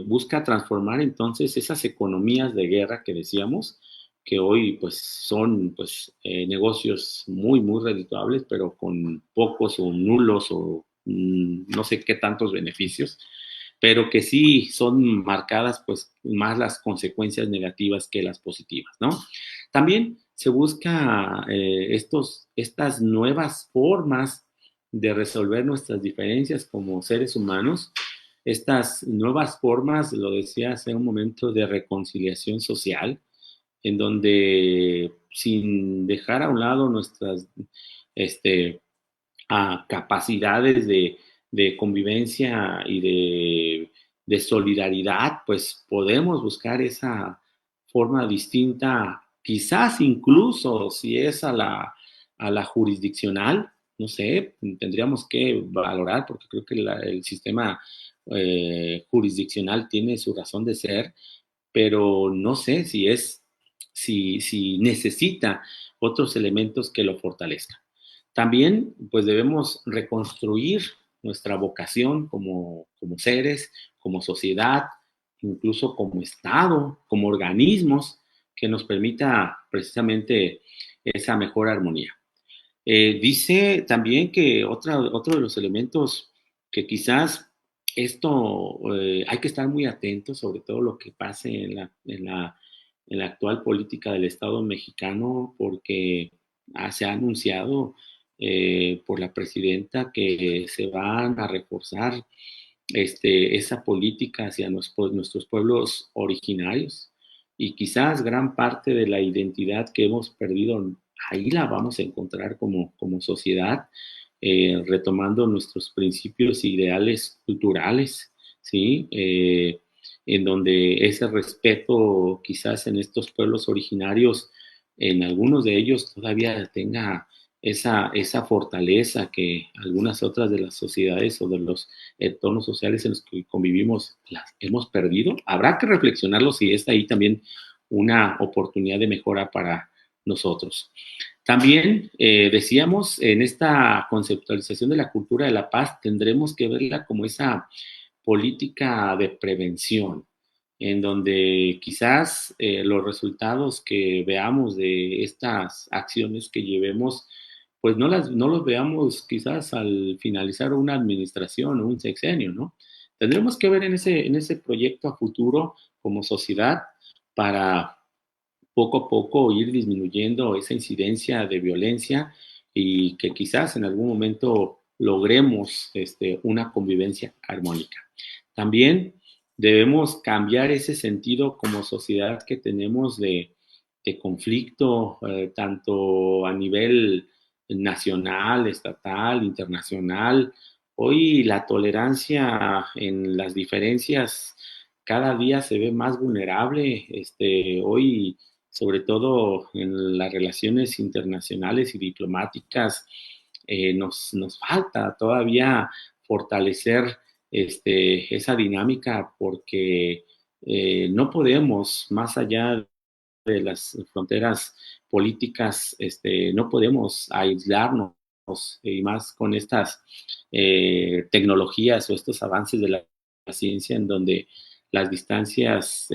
busca transformar entonces esas economías de guerra que decíamos, que hoy pues son pues negocios muy redituables, pero con pocos o nulos o no sé qué tantos beneficios, pero que sí son marcadas pues más las consecuencias negativas que las positivas, ¿no? También se busca estas nuevas formas de resolver nuestras diferencias como seres humanos, estas nuevas formas, lo decía hace un momento, de reconciliación social, en donde sin dejar a un lado nuestras capacidades de convivencia y de solidaridad, pues podemos buscar esa forma distinta, quizás incluso si es a la jurisdiccional, no sé, tendríamos que valorar porque creo que el sistema jurisdiccional tiene su razón de ser, pero no sé si necesita otros elementos que lo fortalezcan. También, pues debemos reconstruir nuestra vocación como seres, como sociedad, incluso como Estado, como organismos, que nos permita precisamente esa mejor armonía. Dice también que otro de los elementos que quizás esto hay que estar muy atentos, sobre todo lo que pase en la actual política del Estado mexicano, porque se ha anunciado por la presidenta que se van a reforzar esa política hacia nuestros pueblos originarios y quizás gran parte de la identidad que hemos perdido ahí la vamos a encontrar como sociedad, retomando nuestros principios e ideales culturales, ¿sí? En donde ese respeto quizás en estos pueblos originarios, en algunos de ellos todavía tenga esa fortaleza que algunas otras de las sociedades o de los entornos sociales en los que convivimos las hemos perdido. Habrá que reflexionarlo si está ahí también una oportunidad de mejora para nosotros. También decíamos, en esta conceptualización de la cultura de la paz, tendremos que verla como esa política de prevención, en donde quizás los resultados que veamos de estas acciones que llevemos, pues no los veamos quizás al finalizar una administración o un sexenio, ¿no? Tendremos que ver en ese proyecto a futuro como sociedad para poco a poco ir disminuyendo esa incidencia de violencia y que quizás en algún momento logremos una convivencia armónica. También debemos cambiar ese sentido como sociedad que tenemos de conflicto, tanto a nivel nacional, estatal, internacional. Hoy la tolerancia en las diferencias cada día se ve más vulnerable. Hoy sobre todo en las relaciones internacionales y diplomáticas, nos falta todavía fortalecer esa dinámica porque no podemos, más allá de las fronteras políticas, no podemos aislarnos y más con estas tecnologías o estos avances de la ciencia en donde las distancias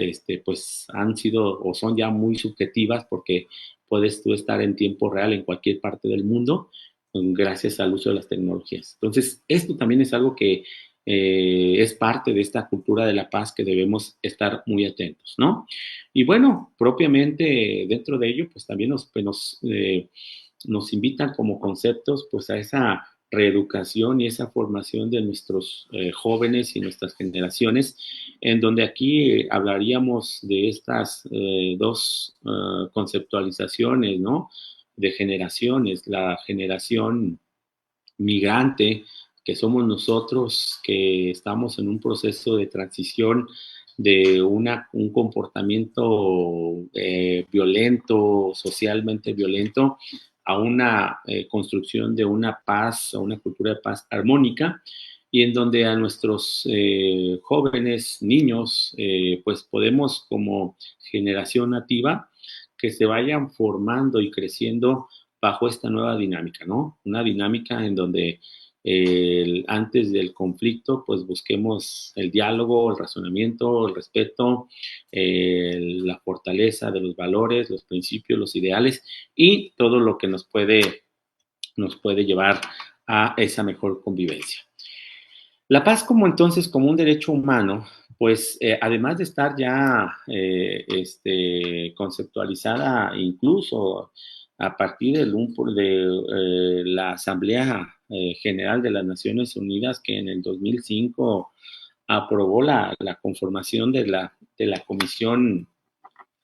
pues han sido o son ya muy subjetivas porque puedes tú estar en tiempo real en cualquier parte del mundo gracias al uso de las tecnologías. Entonces, esto también es algo que es parte de esta cultura de la paz que debemos estar muy atentos, ¿no? Y bueno, propiamente dentro de ello, pues también nos invitan como conceptos pues a esa reeducación y esa formación de nuestros jóvenes y nuestras generaciones, en donde aquí hablaríamos de estas dos conceptualizaciones, ¿no? De generaciones, la generación migrante, que somos nosotros, que estamos en un proceso de transición de un comportamiento violento, socialmente violento, a una construcción de una paz, a una cultura de paz armónica, y en donde a nuestros jóvenes, niños, pues podemos como generación nativa que se vayan formando y creciendo bajo esta nueva dinámica, ¿no? Una dinámica en donde antes del conflicto, pues busquemos el diálogo, el razonamiento, el respeto, la fortaleza de los valores, los principios, los ideales y todo lo que nos puede llevar a esa mejor convivencia. La paz como entonces, como un derecho humano, pues además de estar ya conceptualizada incluso a partir de la Asamblea General de las Naciones Unidas, que en el 2005 aprobó la conformación de la Comisión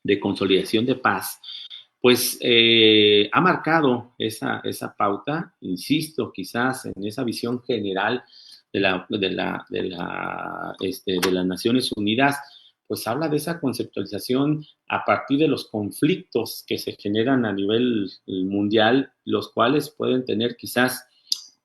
de consolidación de paz, pues ha marcado esa pauta, insisto, quizás en esa visión general de las Naciones Unidas, pues habla de esa conceptualización a partir de los conflictos que se generan a nivel mundial, los cuales pueden tener quizás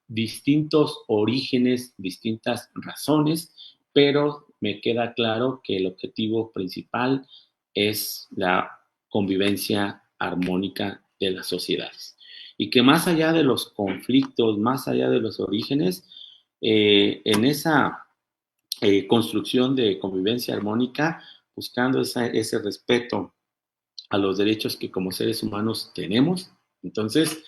distintos orígenes, distintas razones, pero me queda claro que el objetivo principal es la convivencia armónica de las sociedades. Y que más allá de los conflictos, más allá de los orígenes, en esa construcción de convivencia armónica, buscando ese respeto a los derechos que como seres humanos tenemos, entonces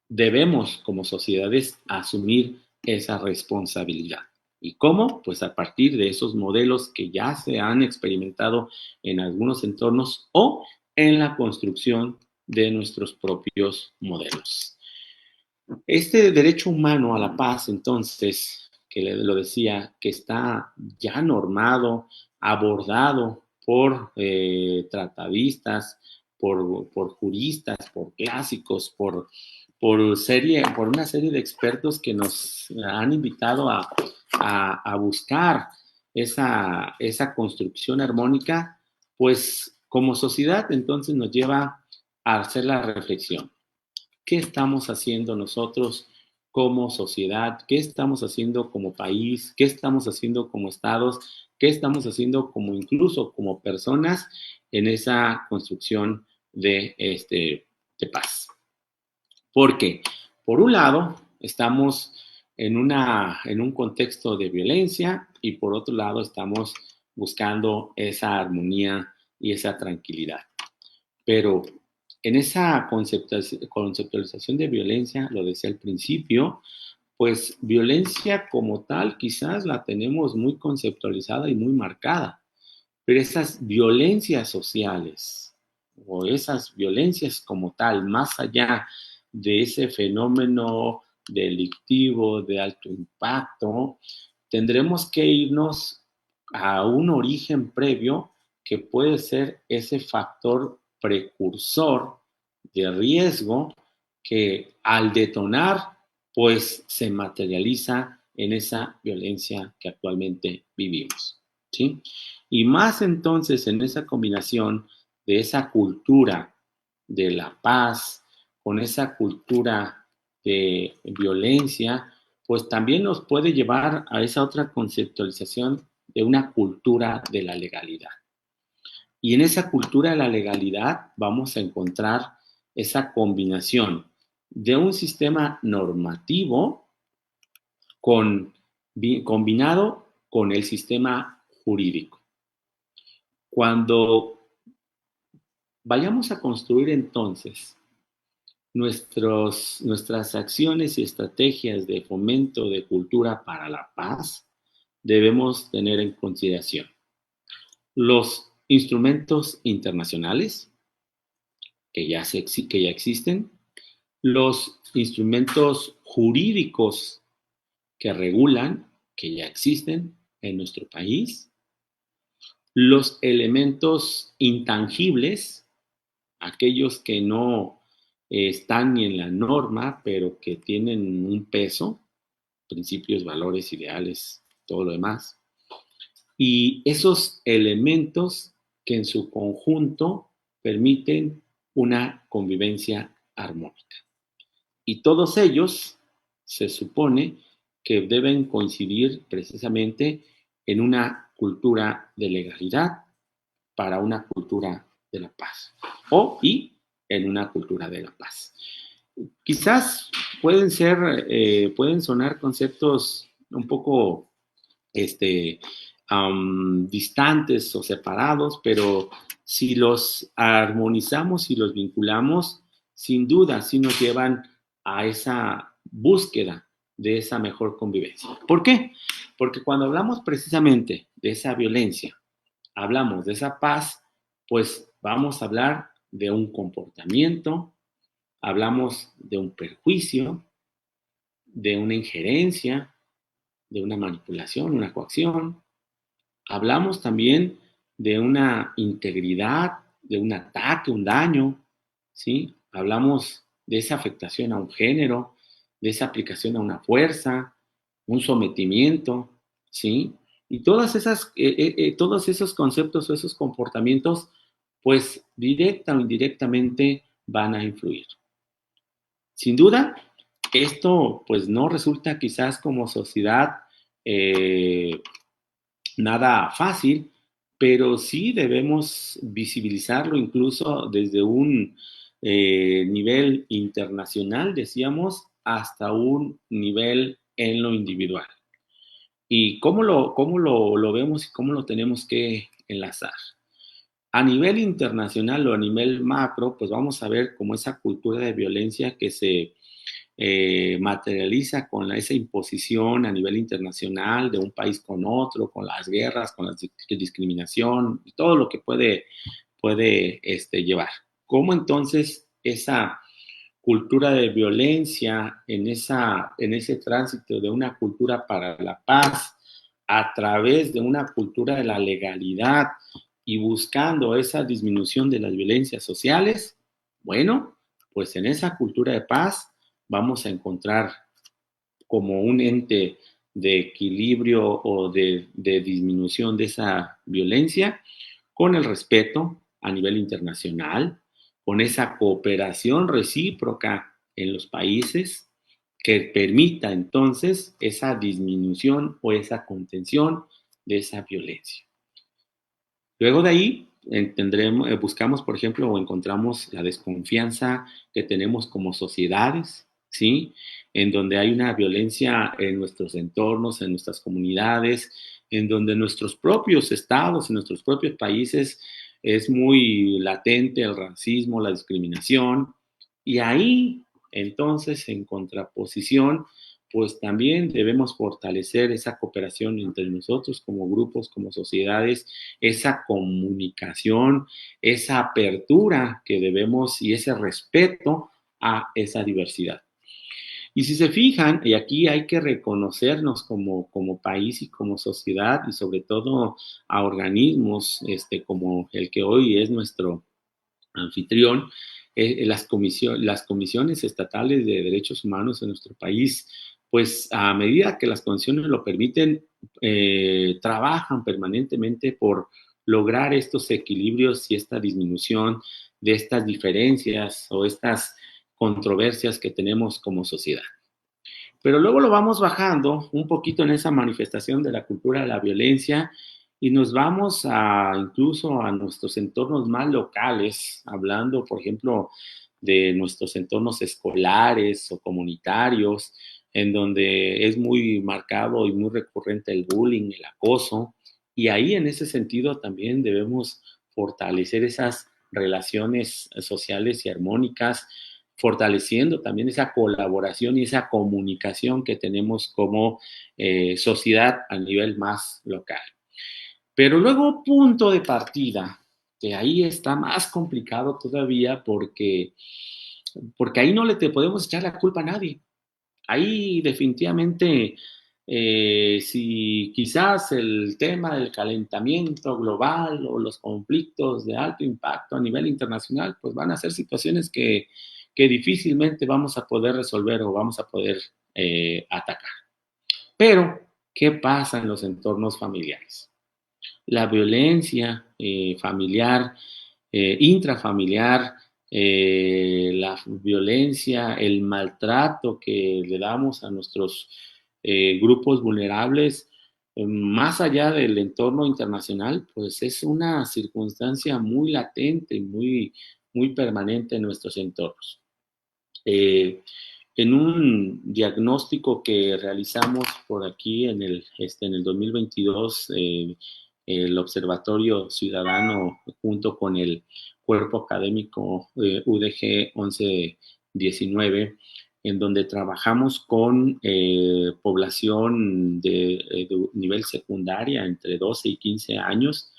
debemos como sociedades asumir esa responsabilidad. ¿Y cómo? Pues a partir de esos modelos que ya se han experimentado en algunos entornos o en la construcción de nuestros propios modelos. Este derecho humano a la paz, entonces, que lo decía, que está ya normado, abordado por tratadistas, por juristas, por clásicos, por una serie de expertos que nos han invitado a buscar esa construcción armónica, pues como sociedad entonces nos lleva a hacer la reflexión. ¿Qué estamos haciendo nosotros como sociedad? ¿Qué estamos haciendo como país? ¿Qué estamos haciendo como estados? ¿Qué estamos haciendo como incluso como personas en esa construcción de paz? Porque, por un lado, estamos en un contexto de violencia y por otro lado estamos buscando esa armonía y esa tranquilidad. Pero en esa conceptualización de violencia, lo decía al principio, pues violencia como tal quizás la tenemos muy conceptualizada y muy marcada, pero esas violencias sociales o esas violencias como tal, más allá de ese fenómeno delictivo de alto impacto, tendremos que irnos a un origen previo que puede ser ese factor precursor de riesgo que al detonar, pues se materializa en esa violencia que actualmente vivimos, ¿sí? Y más entonces en esa combinación de esa cultura de la paz con esa cultura de violencia, pues también nos puede llevar a esa otra conceptualización de una cultura de la legalidad. Y en esa cultura de la legalidad vamos a encontrar esa combinación de un sistema normativo combinado con el sistema jurídico. Cuando vayamos a construir entonces nuestras acciones y estrategias de fomento de cultura para la paz, debemos tener en consideración los instrumentos internacionales que ya existen, los instrumentos jurídicos que regulan, que ya existen en nuestro país, los elementos intangibles, aquellos que no están ni en la norma, pero que tienen un peso, principios, valores, ideales, todo lo demás, y esos elementos que en su conjunto permiten una convivencia armónica. Y todos ellos se supone que deben coincidir precisamente en una cultura de legalidad para una cultura de la paz y en una cultura de la paz. Quizás pueden sonar conceptos un poco distantes o separados, pero si los armonizamos y los vinculamos, sin duda sí nos llevan a esa búsqueda de esa mejor convivencia. ¿Por qué? Porque cuando hablamos precisamente de esa violencia, hablamos de esa paz, pues vamos a hablar de un comportamiento, hablamos de un perjuicio, de una injerencia, de una manipulación, una coacción. Hablamos también de una integridad de un ataque, un daño, ¿sí? Hablamos de esa afectación a un género, de esa aplicación a una fuerza, un sometimiento, ¿sí? Y todos esos conceptos o esos comportamientos, pues directa o indirectamente van a influir. Sin duda, esto pues no resulta quizás como sociedad eh, nada fácil, pero sí debemos visibilizarlo incluso desde un nivel internacional, decíamos, hasta un nivel en lo individual. ¿Y cómo lo vemos y cómo lo tenemos que enlazar? A nivel internacional o a nivel macro, pues vamos a ver cómo esa cultura de violencia que se materializa con esa imposición a nivel internacional de un país con otro, con las guerras, con la discriminación, y todo lo que puede llevar. ¿Cómo entonces esa cultura de violencia en ese tránsito de una cultura para la paz a través de una cultura de la legalidad y buscando esa disminución de las violencias sociales? Bueno, pues en esa cultura de paz vamos a encontrar como un ente de equilibrio o de disminución de esa violencia con el respeto a nivel internacional, con esa cooperación recíproca en los países que permita entonces esa disminución o esa contención de esa violencia. Luego de ahí buscamos, por ejemplo, o encontramos la desconfianza que tenemos como sociedades, ¿sí? En donde hay una violencia en nuestros entornos, en nuestras comunidades, en donde en nuestros propios estados, en nuestros propios países es muy latente el racismo, la discriminación, y ahí, entonces, en contraposición, pues también debemos fortalecer esa cooperación entre nosotros como grupos, como sociedades, esa comunicación, esa apertura que debemos y ese respeto a esa diversidad. Y si se fijan, y aquí hay que reconocernos como país y como sociedad y sobre todo a organismos como el que hoy es nuestro anfitrión, las comisiones estatales de derechos humanos en nuestro país, pues a medida que las condiciones lo permiten, trabajan permanentemente por lograr estos equilibrios y esta disminución de estas diferencias o estas controversias que tenemos como sociedad. Pero luego lo vamos bajando un poquito en esa manifestación de la cultura de la violencia y nos vamos incluso a nuestros entornos más locales, hablando, por ejemplo, de nuestros entornos escolares o comunitarios, en donde es muy marcado y muy recurrente el bullying, el acoso, y ahí en ese sentido también debemos fortalecer esas relaciones sociales y armónicas, fortaleciendo también esa colaboración y esa comunicación que tenemos como sociedad a nivel más local. Pero luego, punto de partida, que ahí está más complicado todavía porque ahí no te podemos echar la culpa a nadie. Ahí definitivamente, si quizás el tema del calentamiento global o los conflictos de alto impacto a nivel internacional, pues van a ser situaciones que difícilmente vamos a poder resolver o vamos a poder atacar. Pero, ¿qué pasa en los entornos familiares? La violencia familiar, intrafamiliar, la violencia, el maltrato que le damos a nuestros grupos vulnerables, más allá del entorno internacional, pues es una circunstancia muy latente, muy permanente en nuestros entornos. En un diagnóstico que realizamos por aquí en el 2022, el Observatorio Ciudadano junto con el cuerpo académico UDG 1119, en donde trabajamos con población de nivel secundaria entre 12 y 15 años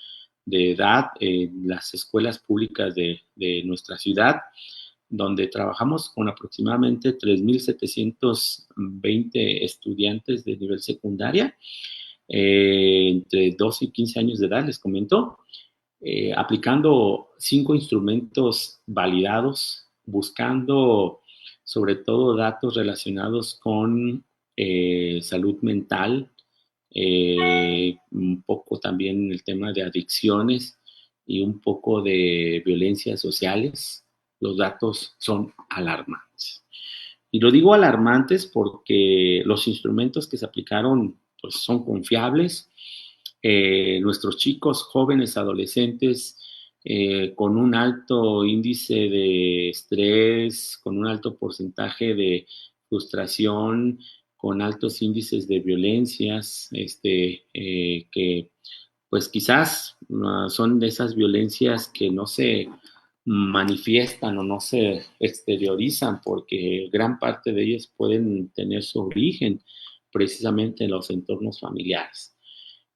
de edad en las escuelas públicas de nuestra ciudad, donde trabajamos con aproximadamente 3,720 estudiantes de nivel secundaria, entre 12 y 15 años de edad, les comento. aplicando 5 instrumentos validados, buscando sobre todo datos relacionados con salud mental, un poco también el tema de adicciones y un poco de violencias sociales. Los datos son alarmantes. Y lo digo alarmantes porque los instrumentos que se aplicaron pues, son confiables. Nuestros chicos, jóvenes, adolescentes, con un alto índice de estrés, con un alto porcentaje de frustración, con altos índices de violencias, que pues quizás son de esas violencias que no se manifiestan o no se exteriorizan porque gran parte de ellas pueden tener su origen precisamente en los entornos familiares.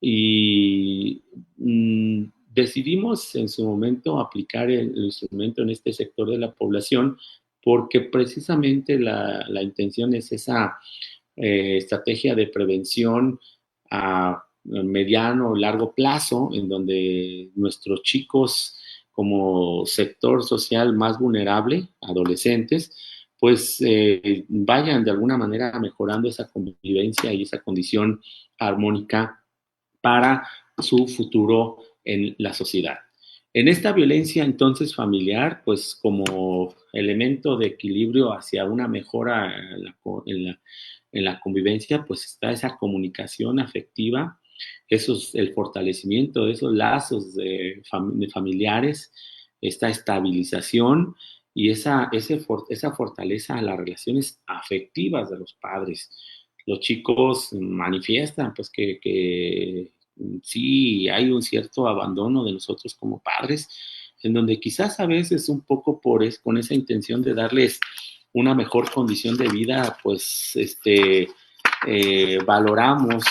Y decidimos en su momento aplicar el instrumento en este sector de la población porque precisamente la intención es esa estrategia de prevención a mediano o largo plazo, en donde nuestros chicos como sector social más vulnerable, adolescentes, pues vayan de alguna manera mejorando esa convivencia y esa condición armónica para su futuro en la sociedad. En esta violencia entonces familiar, pues como elemento de equilibrio hacia una mejora en la convivencia, pues está esa comunicación afectiva, el fortalecimiento de esos lazos de familiares, esta estabilización y esa fortaleza a las relaciones afectivas de los padres. Los chicos manifiestan pues que sí hay un cierto abandono de nosotros como padres, en donde quizás a veces un poco con esa intención de darles una mejor condición de vida, pues valoramos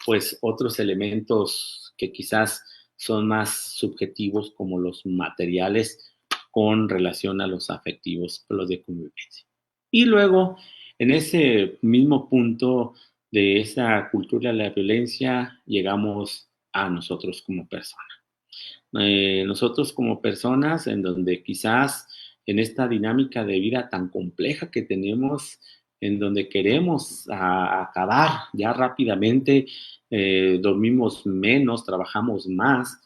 pues otros elementos que quizás son más subjetivos como los materiales con relación a los afectivos, los de convivencia. Y luego, en ese mismo punto de esa cultura de la violencia, llegamos a nosotros como personas. Nosotros como personas, en donde quizás en esta dinámica de vida tan compleja que tenemos, en donde queremos acabar ya rápidamente, dormimos menos, trabajamos más,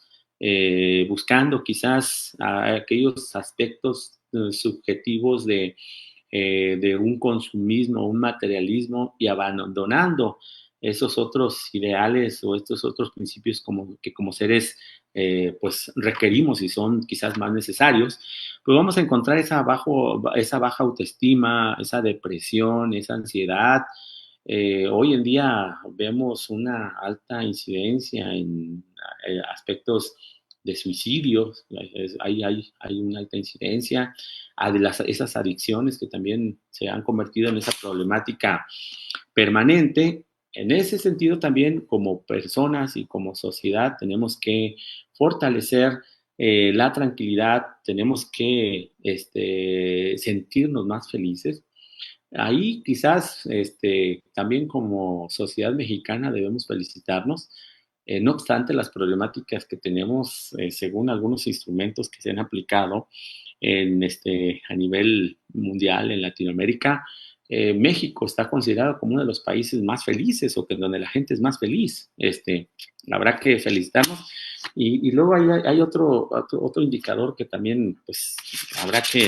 buscando quizás aquellos aspectos subjetivos de un consumismo, un materialismo y abandonando esos otros ideales o estos otros principios que como seres pues requerimos y son quizás más necesarios, pues vamos a encontrar esa baja autoestima, esa depresión, esa ansiedad. Hoy en día vemos una alta incidencia en aspectos de suicidios, hay una alta incidencia, esas adicciones que también se han convertido en esa problemática permanente. En ese sentido también como personas y como sociedad tenemos que fortalecer la tranquilidad, tenemos que sentirnos más felices. Ahí quizás también como sociedad mexicana debemos felicitarnos. No obstante las problemáticas que tenemos según algunos instrumentos que se han aplicado a nivel mundial en Latinoamérica, México está considerado como uno de los países más felices o donde la gente es más feliz. Habrá que felicitarnos. Y luego hay otro indicador que también pues, habrá que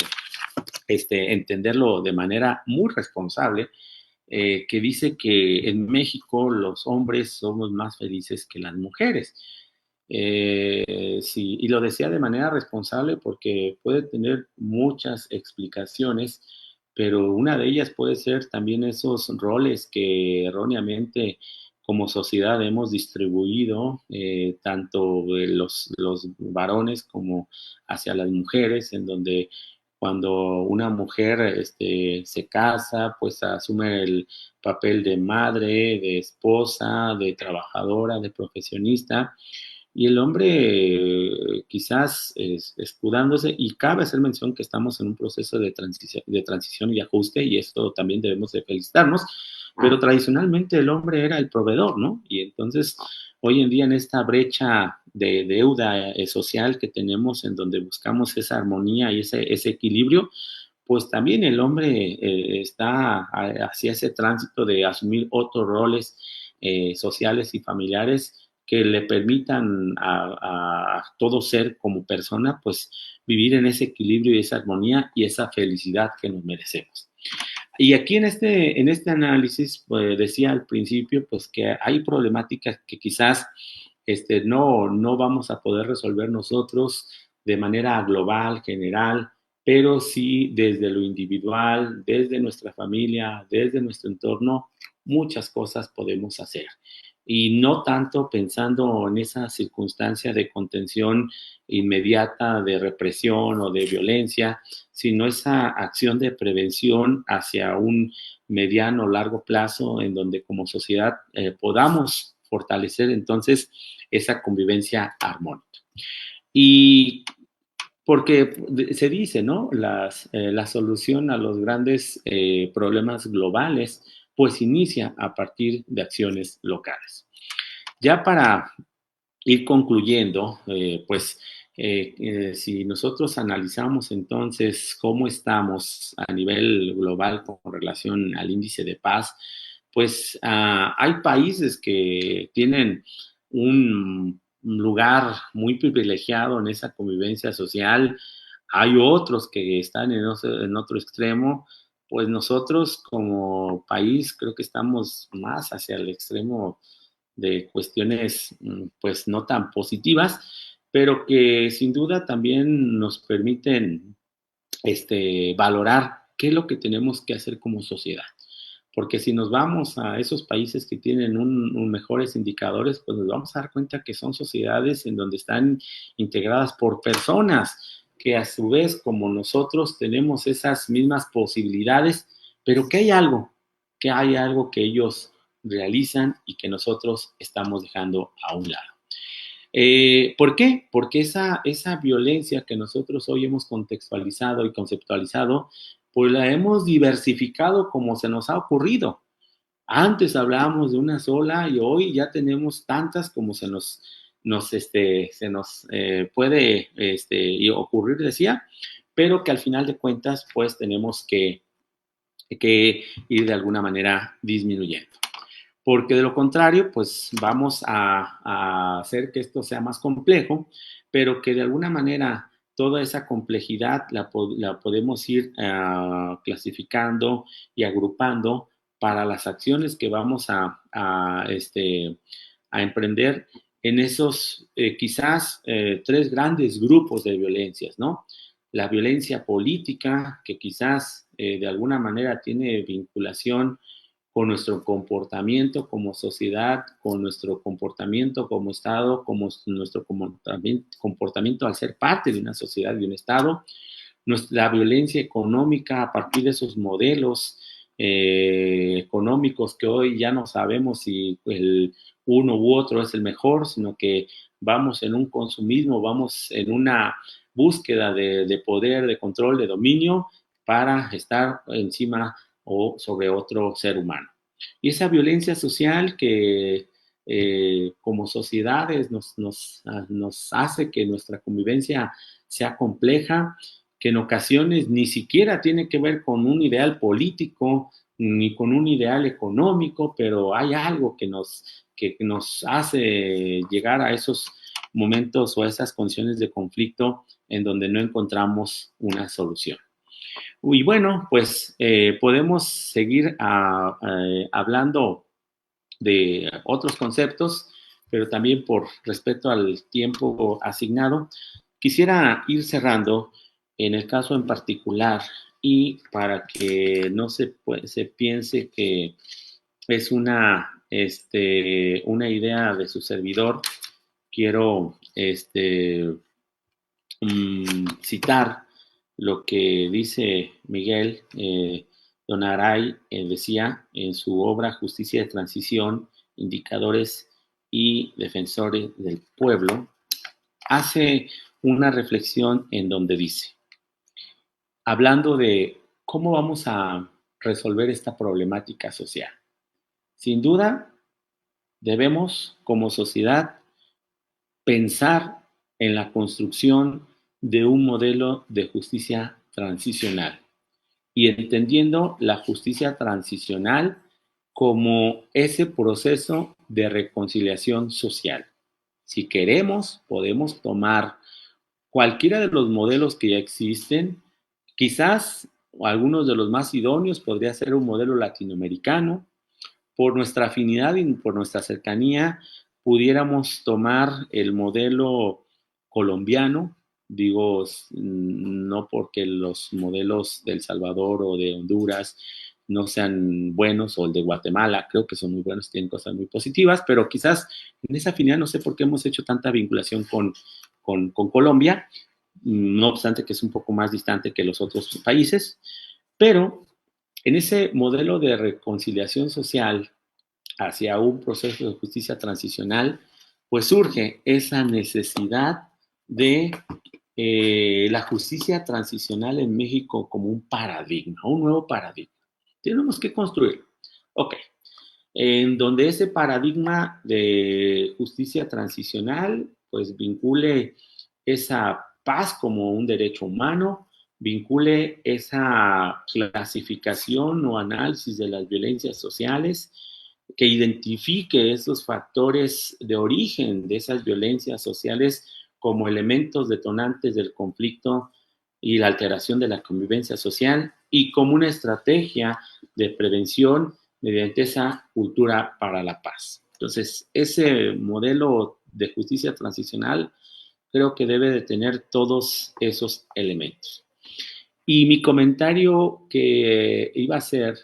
entenderlo de manera muy responsable, que dice que en México los hombres somos más felices que las mujeres. Sí, y lo decía de manera responsable porque puede tener muchas explicaciones, pero una de ellas puede ser también esos roles que erróneamente como sociedad hemos distribuido, tanto de los varones como hacia las mujeres, en donde cuando una mujer se casa, pues asume el papel de madre, de esposa, de trabajadora, de profesionista, y el hombre quizás escudándose, y cabe hacer mención que estamos en un proceso de transición y de ajuste, y esto también debemos de felicitarnos, pero tradicionalmente el hombre era el proveedor, ¿no? Y entonces hoy en día en esta brecha de deuda social que tenemos, en donde buscamos esa armonía y ese equilibrio, pues también el hombre está hacia ese tránsito de asumir otros roles sociales y familiares que le permitan a todo ser como persona, pues vivir en ese equilibrio y esa armonía y esa felicidad que nos merecemos. Y aquí en este análisis, pues, decía al principio, pues que hay problemáticas que quizás no vamos a poder resolver nosotros de manera global, general, pero sí desde lo individual, desde nuestra familia, desde nuestro entorno, muchas cosas podemos hacer. Y no tanto pensando en esa circunstancia de contención inmediata, de represión o de violencia, sino esa acción de prevención hacia un mediano o largo plazo en donde como sociedad podamos fortalecer entonces esa convivencia armónica. Y porque se dice, ¿no? La solución a los grandes problemas globales, pues inicia a partir de acciones locales. Ya para ir concluyendo, si nosotros analizamos entonces cómo estamos a nivel global con relación al índice de paz, pues hay países que tienen un lugar muy privilegiado en esa convivencia social, hay otros que están en otro extremo, pues nosotros como país creo que estamos más hacia el extremo de cuestiones pues no tan positivas, pero que sin duda también nos permiten valorar qué es lo que tenemos que hacer como sociedad. Porque si nos vamos a esos países que tienen mejores indicadores, pues nos vamos a dar cuenta que son sociedades en donde están integradas por personas que a su vez, como nosotros, tenemos esas mismas posibilidades, pero que hay algo que ellos realizan y que nosotros estamos dejando a un lado. ¿Por qué? Porque esa violencia que nosotros hoy hemos contextualizado y conceptualizado, pues la hemos diversificado como se nos ha ocurrido. Antes hablábamos de una sola y hoy ya tenemos tantas como se nos puede ocurrir, decía, pero que al final de cuentas, pues tenemos que ir de alguna manera disminuyendo. Porque de lo contrario, pues vamos a hacer que esto sea más complejo, pero que de alguna manera toda esa complejidad la podemos ir clasificando y agrupando para las acciones que vamos a emprender en esos quizás tres grandes grupos de violencias, ¿no? La violencia política, que quizás de alguna manera tiene vinculación con nuestro comportamiento como sociedad, con nuestro comportamiento como Estado, como nuestro comportamiento al ser parte de una sociedad, de un Estado, la violencia económica a partir de esos modelos económicos que hoy ya no sabemos si el uno u otro es el mejor, sino que vamos en un consumismo, vamos en una búsqueda de poder, de control, de dominio para estar encima o sobre otro ser humano. Y esa violencia social que como sociedades nos hace que nuestra convivencia sea compleja, que en ocasiones ni siquiera tiene que ver con un ideal político ni con un ideal económico, pero hay algo que nos hace llegar a esos momentos o a esas condiciones de conflicto en donde no encontramos una solución. Y bueno, pues podemos seguir hablando de otros conceptos, pero también por respeto al tiempo asignado, quisiera ir cerrando en el caso en particular y para que no se piense que es una idea de su servidor, quiero citar lo que dice Miguel Donaray, decía en su obra Justicia de Transición, Indicadores y Defensores del Pueblo, hace una reflexión en donde dice, hablando de cómo vamos a resolver esta problemática social. Sin duda, debemos como sociedad pensar en la construcción de un modelo de justicia transicional y entendiendo la justicia transicional como ese proceso de reconciliación social. Si queremos, podemos tomar cualquiera de los modelos que ya existen, quizás algunos de los más idóneos podría ser un modelo latinoamericano. Por nuestra afinidad y por nuestra cercanía, pudiéramos tomar el modelo colombiano, digo, no porque los modelos de El Salvador o de Honduras no sean buenos, o el de Guatemala, creo que son muy buenos, tienen cosas muy positivas, pero quizás en esa afinidad no sé por qué hemos hecho tanta vinculación con Colombia, no obstante que es un poco más distante que los otros países, pero en ese modelo de reconciliación social hacia un proceso de justicia transicional, pues surge esa necesidad de la justicia transicional en México como un paradigma, un nuevo paradigma. Tenemos que construirlo. Ok, en donde ese paradigma de justicia transicional pues vincule esa paz como un derecho humano, vincule esa clasificación o análisis de las violencias sociales, que identifique esos factores de origen de esas violencias sociales como elementos detonantes del conflicto y la alteración de la convivencia social y como una estrategia de prevención mediante esa cultura para la paz. Entonces, ese modelo de justicia transicional creo que debe de tener todos esos elementos. Y mi comentario que iba a hacer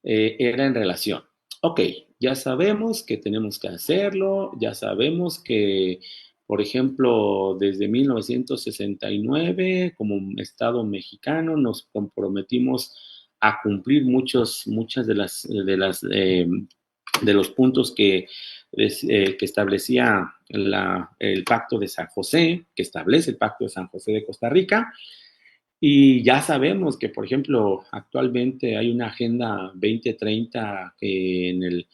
era en relación. Ok, ya sabemos que tenemos que hacerlo, ya sabemos que, por ejemplo, desde 1969, como Estado mexicano, nos comprometimos a cumplir muchas de los puntos que establecía el Pacto de San José, que establece el Pacto de San José de Costa Rica. Y ya sabemos que, por ejemplo, actualmente hay una Agenda 2030 que en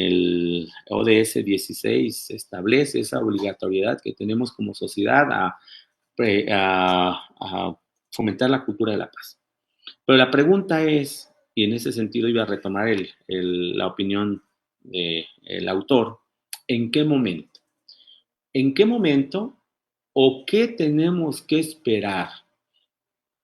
el ODS 16 establece esa obligatoriedad que tenemos como sociedad a fomentar la cultura de la paz. Pero la pregunta es, y en ese sentido iba a retomar la opinión del autor, ¿en qué momento? ¿En qué momento o qué tenemos que esperar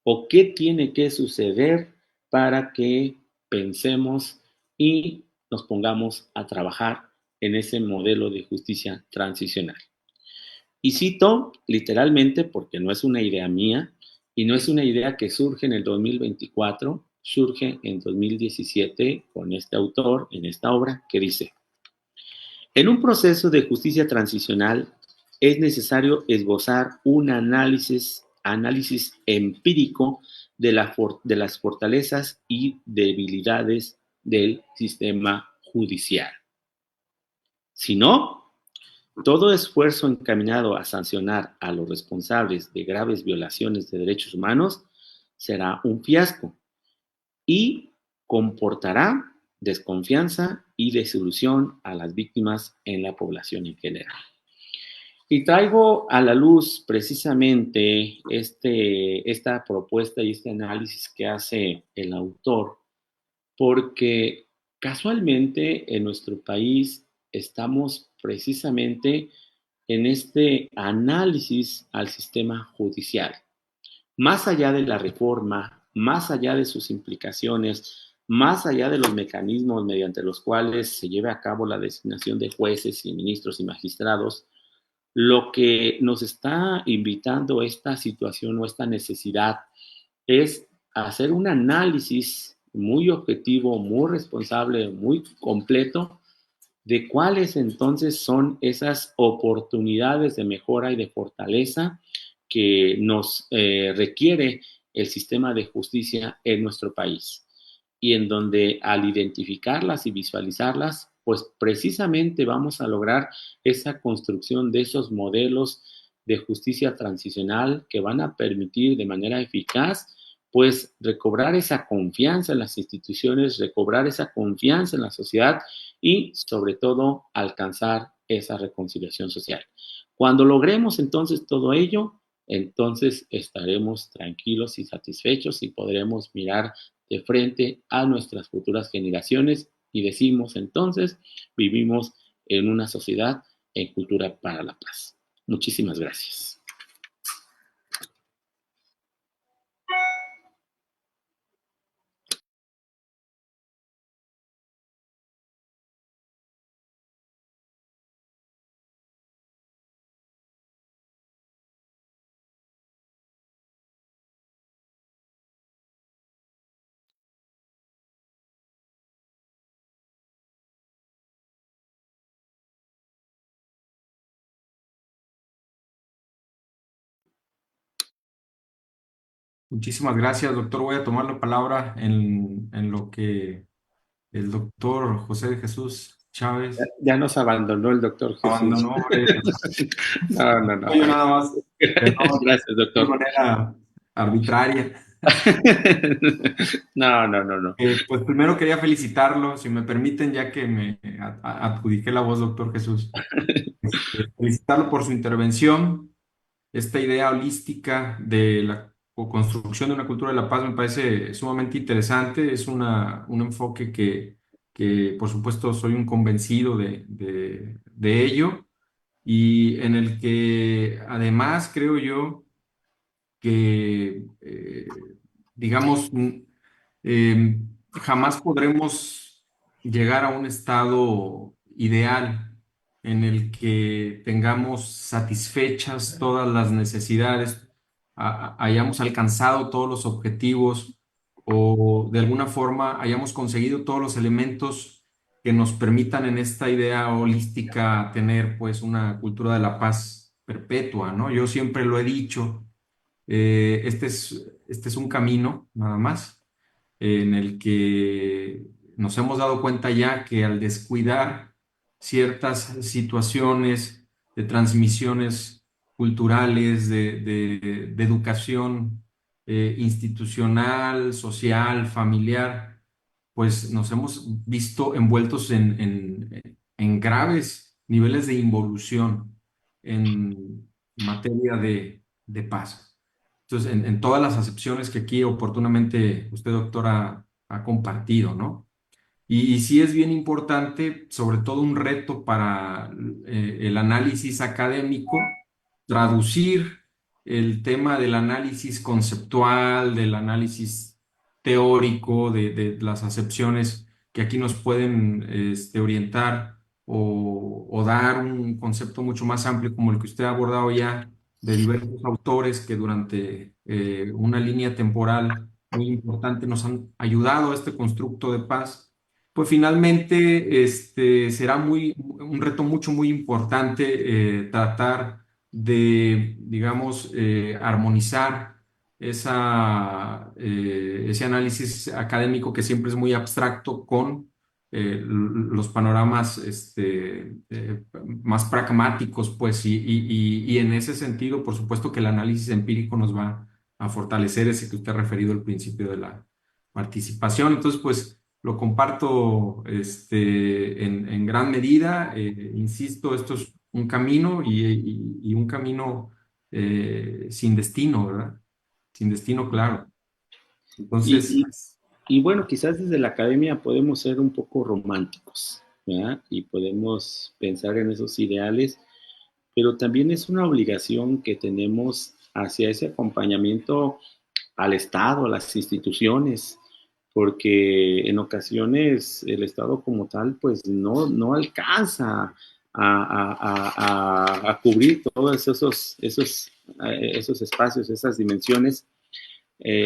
o qué tiene que suceder para que pensemos y nos pongamos a trabajar en ese modelo de justicia transicional? Y cito literalmente porque no es una idea mía y no es una idea que surge en el 2024, surge en 2017 con este autor en esta obra que dice: en un proceso de justicia transicional es necesario esbozar un análisis empírico de las fortalezas y debilidades del sistema judicial. Si no, todo esfuerzo encaminado a sancionar a los responsables de graves violaciones de derechos humanos será un fiasco y comportará desconfianza y desilusión a las víctimas en la población en general. Y traigo a la luz precisamente esta propuesta y este análisis que hace el autor, porque casualmente en nuestro país estamos precisamente en este análisis al sistema judicial. Más allá de la reforma, más allá de sus implicaciones, más allá de los mecanismos mediante los cuales se lleve a cabo la designación de jueces y ministros y magistrados, lo que nos está invitando esta situación o esta necesidad es hacer un análisis muy objetivo, muy responsable, muy completo de cuáles entonces son esas oportunidades de mejora y de fortaleza que nos requiere el sistema de justicia en nuestro país. Y en donde al identificarlas y visualizarlas, pues precisamente vamos a lograr esa construcción de esos modelos de justicia transicional que van a permitir de manera eficaz pues recobrar esa confianza en las instituciones, recobrar esa confianza en la sociedad y sobre todo alcanzar esa reconciliación social. Cuando logremos entonces todo ello, entonces estaremos tranquilos y satisfechos y podremos mirar de frente a nuestras futuras generaciones y decimos entonces, vivimos en una sociedad en cultura para la paz. Muchísimas gracias. Muchísimas gracias, doctor. Voy a tomar la palabra en lo que el doctor José de Jesús Chávez Ya nos abandonó el doctor Jesús. abandonó. Hombre. No. Yo nada más, perdón, Gracias, de doctor. manera arbitraria. No. Pues primero quería felicitarlo, si me permiten, ya que me adjudiqué la voz, doctor Jesús. Felicitarlo por su intervención. Esta idea holística de la construcción de una cultura de la paz me parece sumamente interesante. Es un enfoque que, por supuesto, soy un convencido de ello y en el que además creo yo que, digamos, eh, jamás podremos llegar a un estado ideal en el que tengamos satisfechas todas las necesidades, hayamos alcanzado todos los objetivos o de alguna forma hayamos conseguido todos los elementos que nos permitan en esta idea holística tener pues una cultura de la paz perpetua, ¿no? Yo siempre lo he dicho, este es un camino nada más en el que nos hemos dado cuenta ya que al descuidar ciertas situaciones de transmisiones culturales, de educación institucional, social, familiar, pues nos hemos visto envueltos en graves niveles de involución en materia de paz. Entonces, en todas las acepciones que aquí oportunamente usted, doctora, ha compartido, ¿no? Y sí es bien importante, sobre todo un reto para el análisis académico, traducir el tema del análisis conceptual, del análisis teórico, de las acepciones que aquí nos pueden orientar o dar un concepto mucho más amplio como el que usted ha abordado ya de diversos autores que durante una línea temporal muy importante nos han ayudado a este constructo de paz, pues finalmente será un reto muy importante tratar de, digamos, armonizar ese análisis académico que siempre es muy abstracto con los panoramas más pragmáticos, pues, y en ese sentido, por supuesto que el análisis empírico nos va a fortalecer ese que usted ha referido al principio de la participación. Entonces, pues, lo comparto en gran medida. Insisto, esto es un camino y un camino sin destino, ¿verdad? Sin destino claro. Entonces, Y bueno, quizás desde la academia podemos ser un poco románticos, ¿verdad? Y podemos pensar en esos ideales, pero también es una obligación que tenemos hacia ese acompañamiento al Estado, a las instituciones, porque en ocasiones el Estado como tal pues no alcanza a cubrir todos esos espacios, esas dimensiones.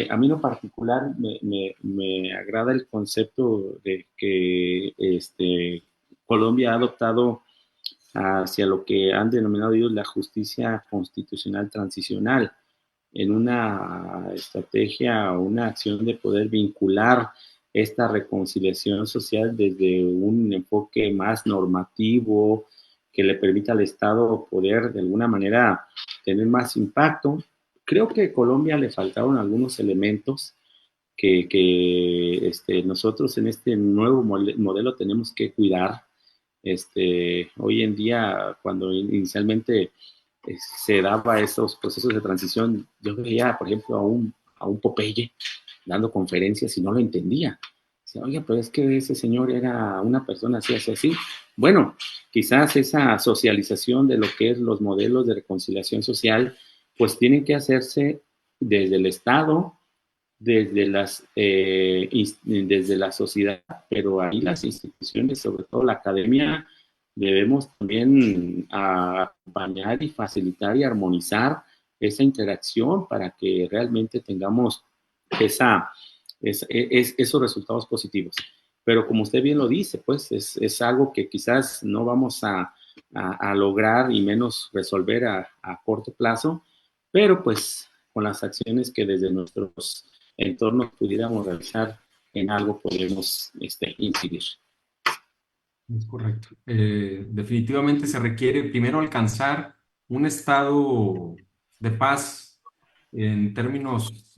A mí en lo particular me agrada el concepto de que Colombia ha adoptado hacia lo que han denominado ellos la justicia constitucional transicional, en una estrategia o una acción de poder vincular esta reconciliación social desde un enfoque más normativo que le permita al Estado poder de alguna manera tener más impacto creo que a Colombia le faltaron algunos elementos que nosotros en este nuevo modelo tenemos que cuidar. Hoy en día, cuando inicialmente se daba esos procesos de transición, yo veía, por ejemplo, a un Popeye dando conferencias y no lo entendía. Decía, oye, pero es que ese señor era una persona así, así, así. Bueno, quizás esa socialización de lo que es los modelos de reconciliación social, pues tienen que hacerse desde el Estado, desde la sociedad, pero ahí las instituciones, sobre todo la academia, debemos también acompañar y facilitar y armonizar esa interacción para que realmente tengamos esos resultados positivos. Pero como usted bien lo dice, pues es algo que quizás no vamos a lograr y menos resolver a corto plazo, pero pues con las acciones que desde nuestros entornos pudiéramos realizar, en algo podemos incidir. Es correcto. Definitivamente se requiere primero alcanzar un estado de paz en términos,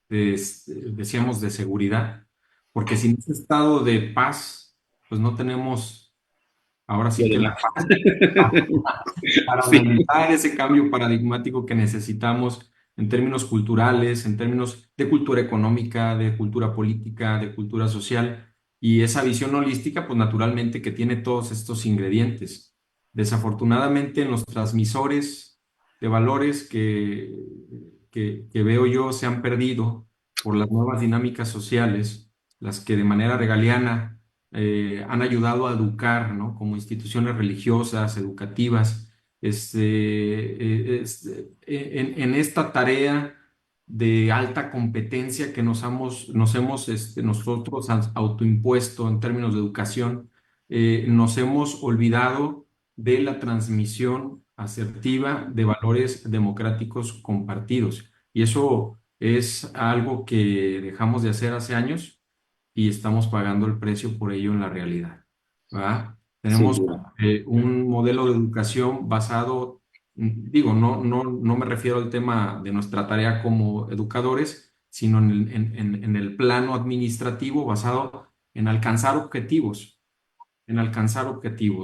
decíamos, de seguridad, porque sin ese estado de paz, pues no tenemos ahora Lo sí que la demás. paz para Sí. realizar ese cambio paradigmático que necesitamos en términos culturales, en términos de cultura económica, de cultura política, de cultura social, y esa visión holística, pues naturalmente que tiene todos estos ingredientes. Desafortunadamente, en los transmisores de valores que veo yo se han perdido por las nuevas dinámicas sociales, las que de manera regaliana han ayudado a educar, ¿no? Como instituciones religiosas, educativas, en esta tarea de alta competencia que nos hemos nosotros autoimpuesto en términos de educación, nos hemos olvidado de la transmisión asertiva de valores democráticos compartidos. Y eso es algo que dejamos de hacer hace años y estamos pagando el precio por ello en la realidad, ¿verdad? Sin Tenemos duda. un modelo de educación basado, digo, no me refiero al tema de nuestra tarea como educadores, sino en el plano administrativo basado en alcanzar objetivos,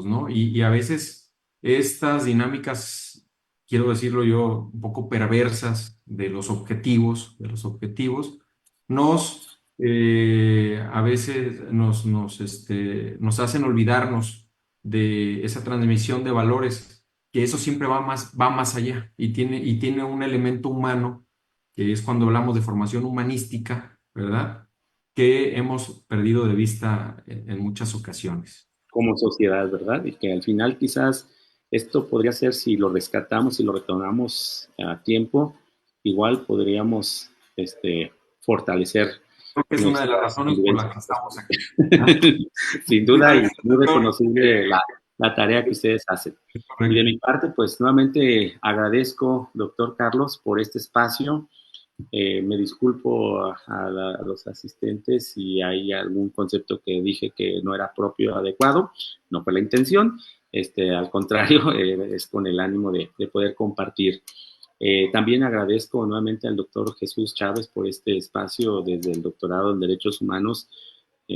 ¿no? Y a veces estas dinámicas, quiero decirlo yo, un poco perversas de los objetivos, a veces nos hacen olvidarnos de esa transmisión de valores, que eso siempre va más allá y tiene un elemento humano, que es cuando hablamos de formación humanística, ¿verdad? Que hemos perdido de vista en muchas ocasiones. Como sociedad, ¿verdad? Y que al final quizás esto podría ser, si lo rescatamos y lo retornamos a tiempo, igual podríamos fortalecer Creo que es una de las nuestras razones por las que convivencias. estamos aquí. Sin duda, y muy reconocible la tarea que ustedes hacen. Y de mi parte, pues nuevamente agradezco, doctor Carlos, por este espacio. Me disculpo a los asistentes si hay algún concepto que dije que no era propio o adecuado. No fue la intención. Al contrario, es con el ánimo de poder compartir. También agradezco nuevamente al doctor Jesús Chávez por este espacio desde el doctorado en Derechos Humanos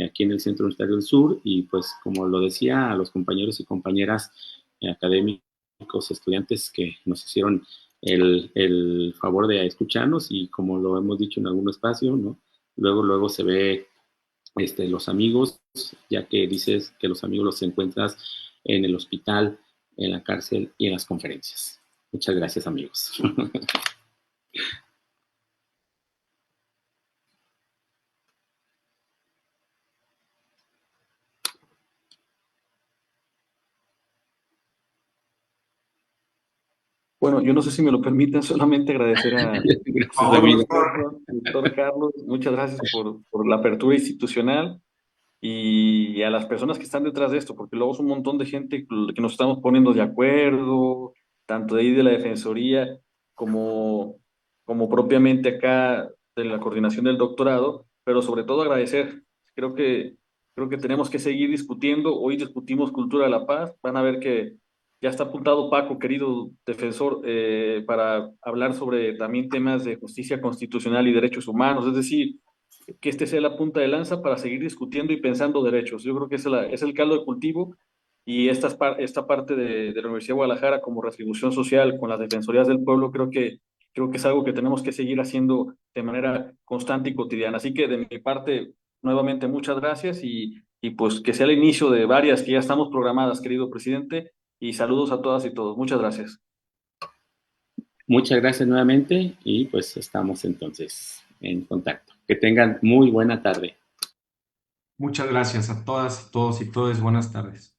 aquí en el Centro Universitario del Sur, y pues como lo decía, a los compañeros y compañeras académicos, estudiantes que nos hicieron el favor de escucharnos, y como lo hemos dicho en algún espacio, ¿no? Luego se ve los amigos, ya que dices que los amigos los encuentras en el hospital, en la cárcel y en las conferencias. Muchas gracias, amigos. Bueno, yo no sé si me lo permiten, solamente agradecer a Gracias, Ahora, amigo. doctor Carlos, muchas gracias por la apertura institucional y a las personas que están detrás de esto, porque luego es un montón de gente que nos estamos poniendo de acuerdo, tanto de ahí de la Defensoría como, como propiamente acá de la coordinación del doctorado, pero sobre todo agradecer. Creo que, creo que tenemos que seguir discutiendo. Hoy discutimos cultura de la paz. Van a ver que Ya está apuntado Paco, querido defensor, para hablar sobre también temas de justicia constitucional y derechos humanos, es decir, que este sea la punta de lanza para seguir discutiendo y pensando derechos. Yo creo que es el caldo de cultivo y esta parte de la Universidad de Guadalajara como retribución social con las defensorías del pueblo, creo que es algo que tenemos que seguir haciendo de manera constante y cotidiana. Así que de mi parte, nuevamente muchas gracias y pues que sea el inicio de varias que ya estamos programadas, querido presidente, y saludos a todas y todos. Muchas gracias. Muchas gracias nuevamente y pues estamos entonces en contacto. Que tengan muy buena tarde. Muchas gracias a todas, todos y todas. Buenas tardes.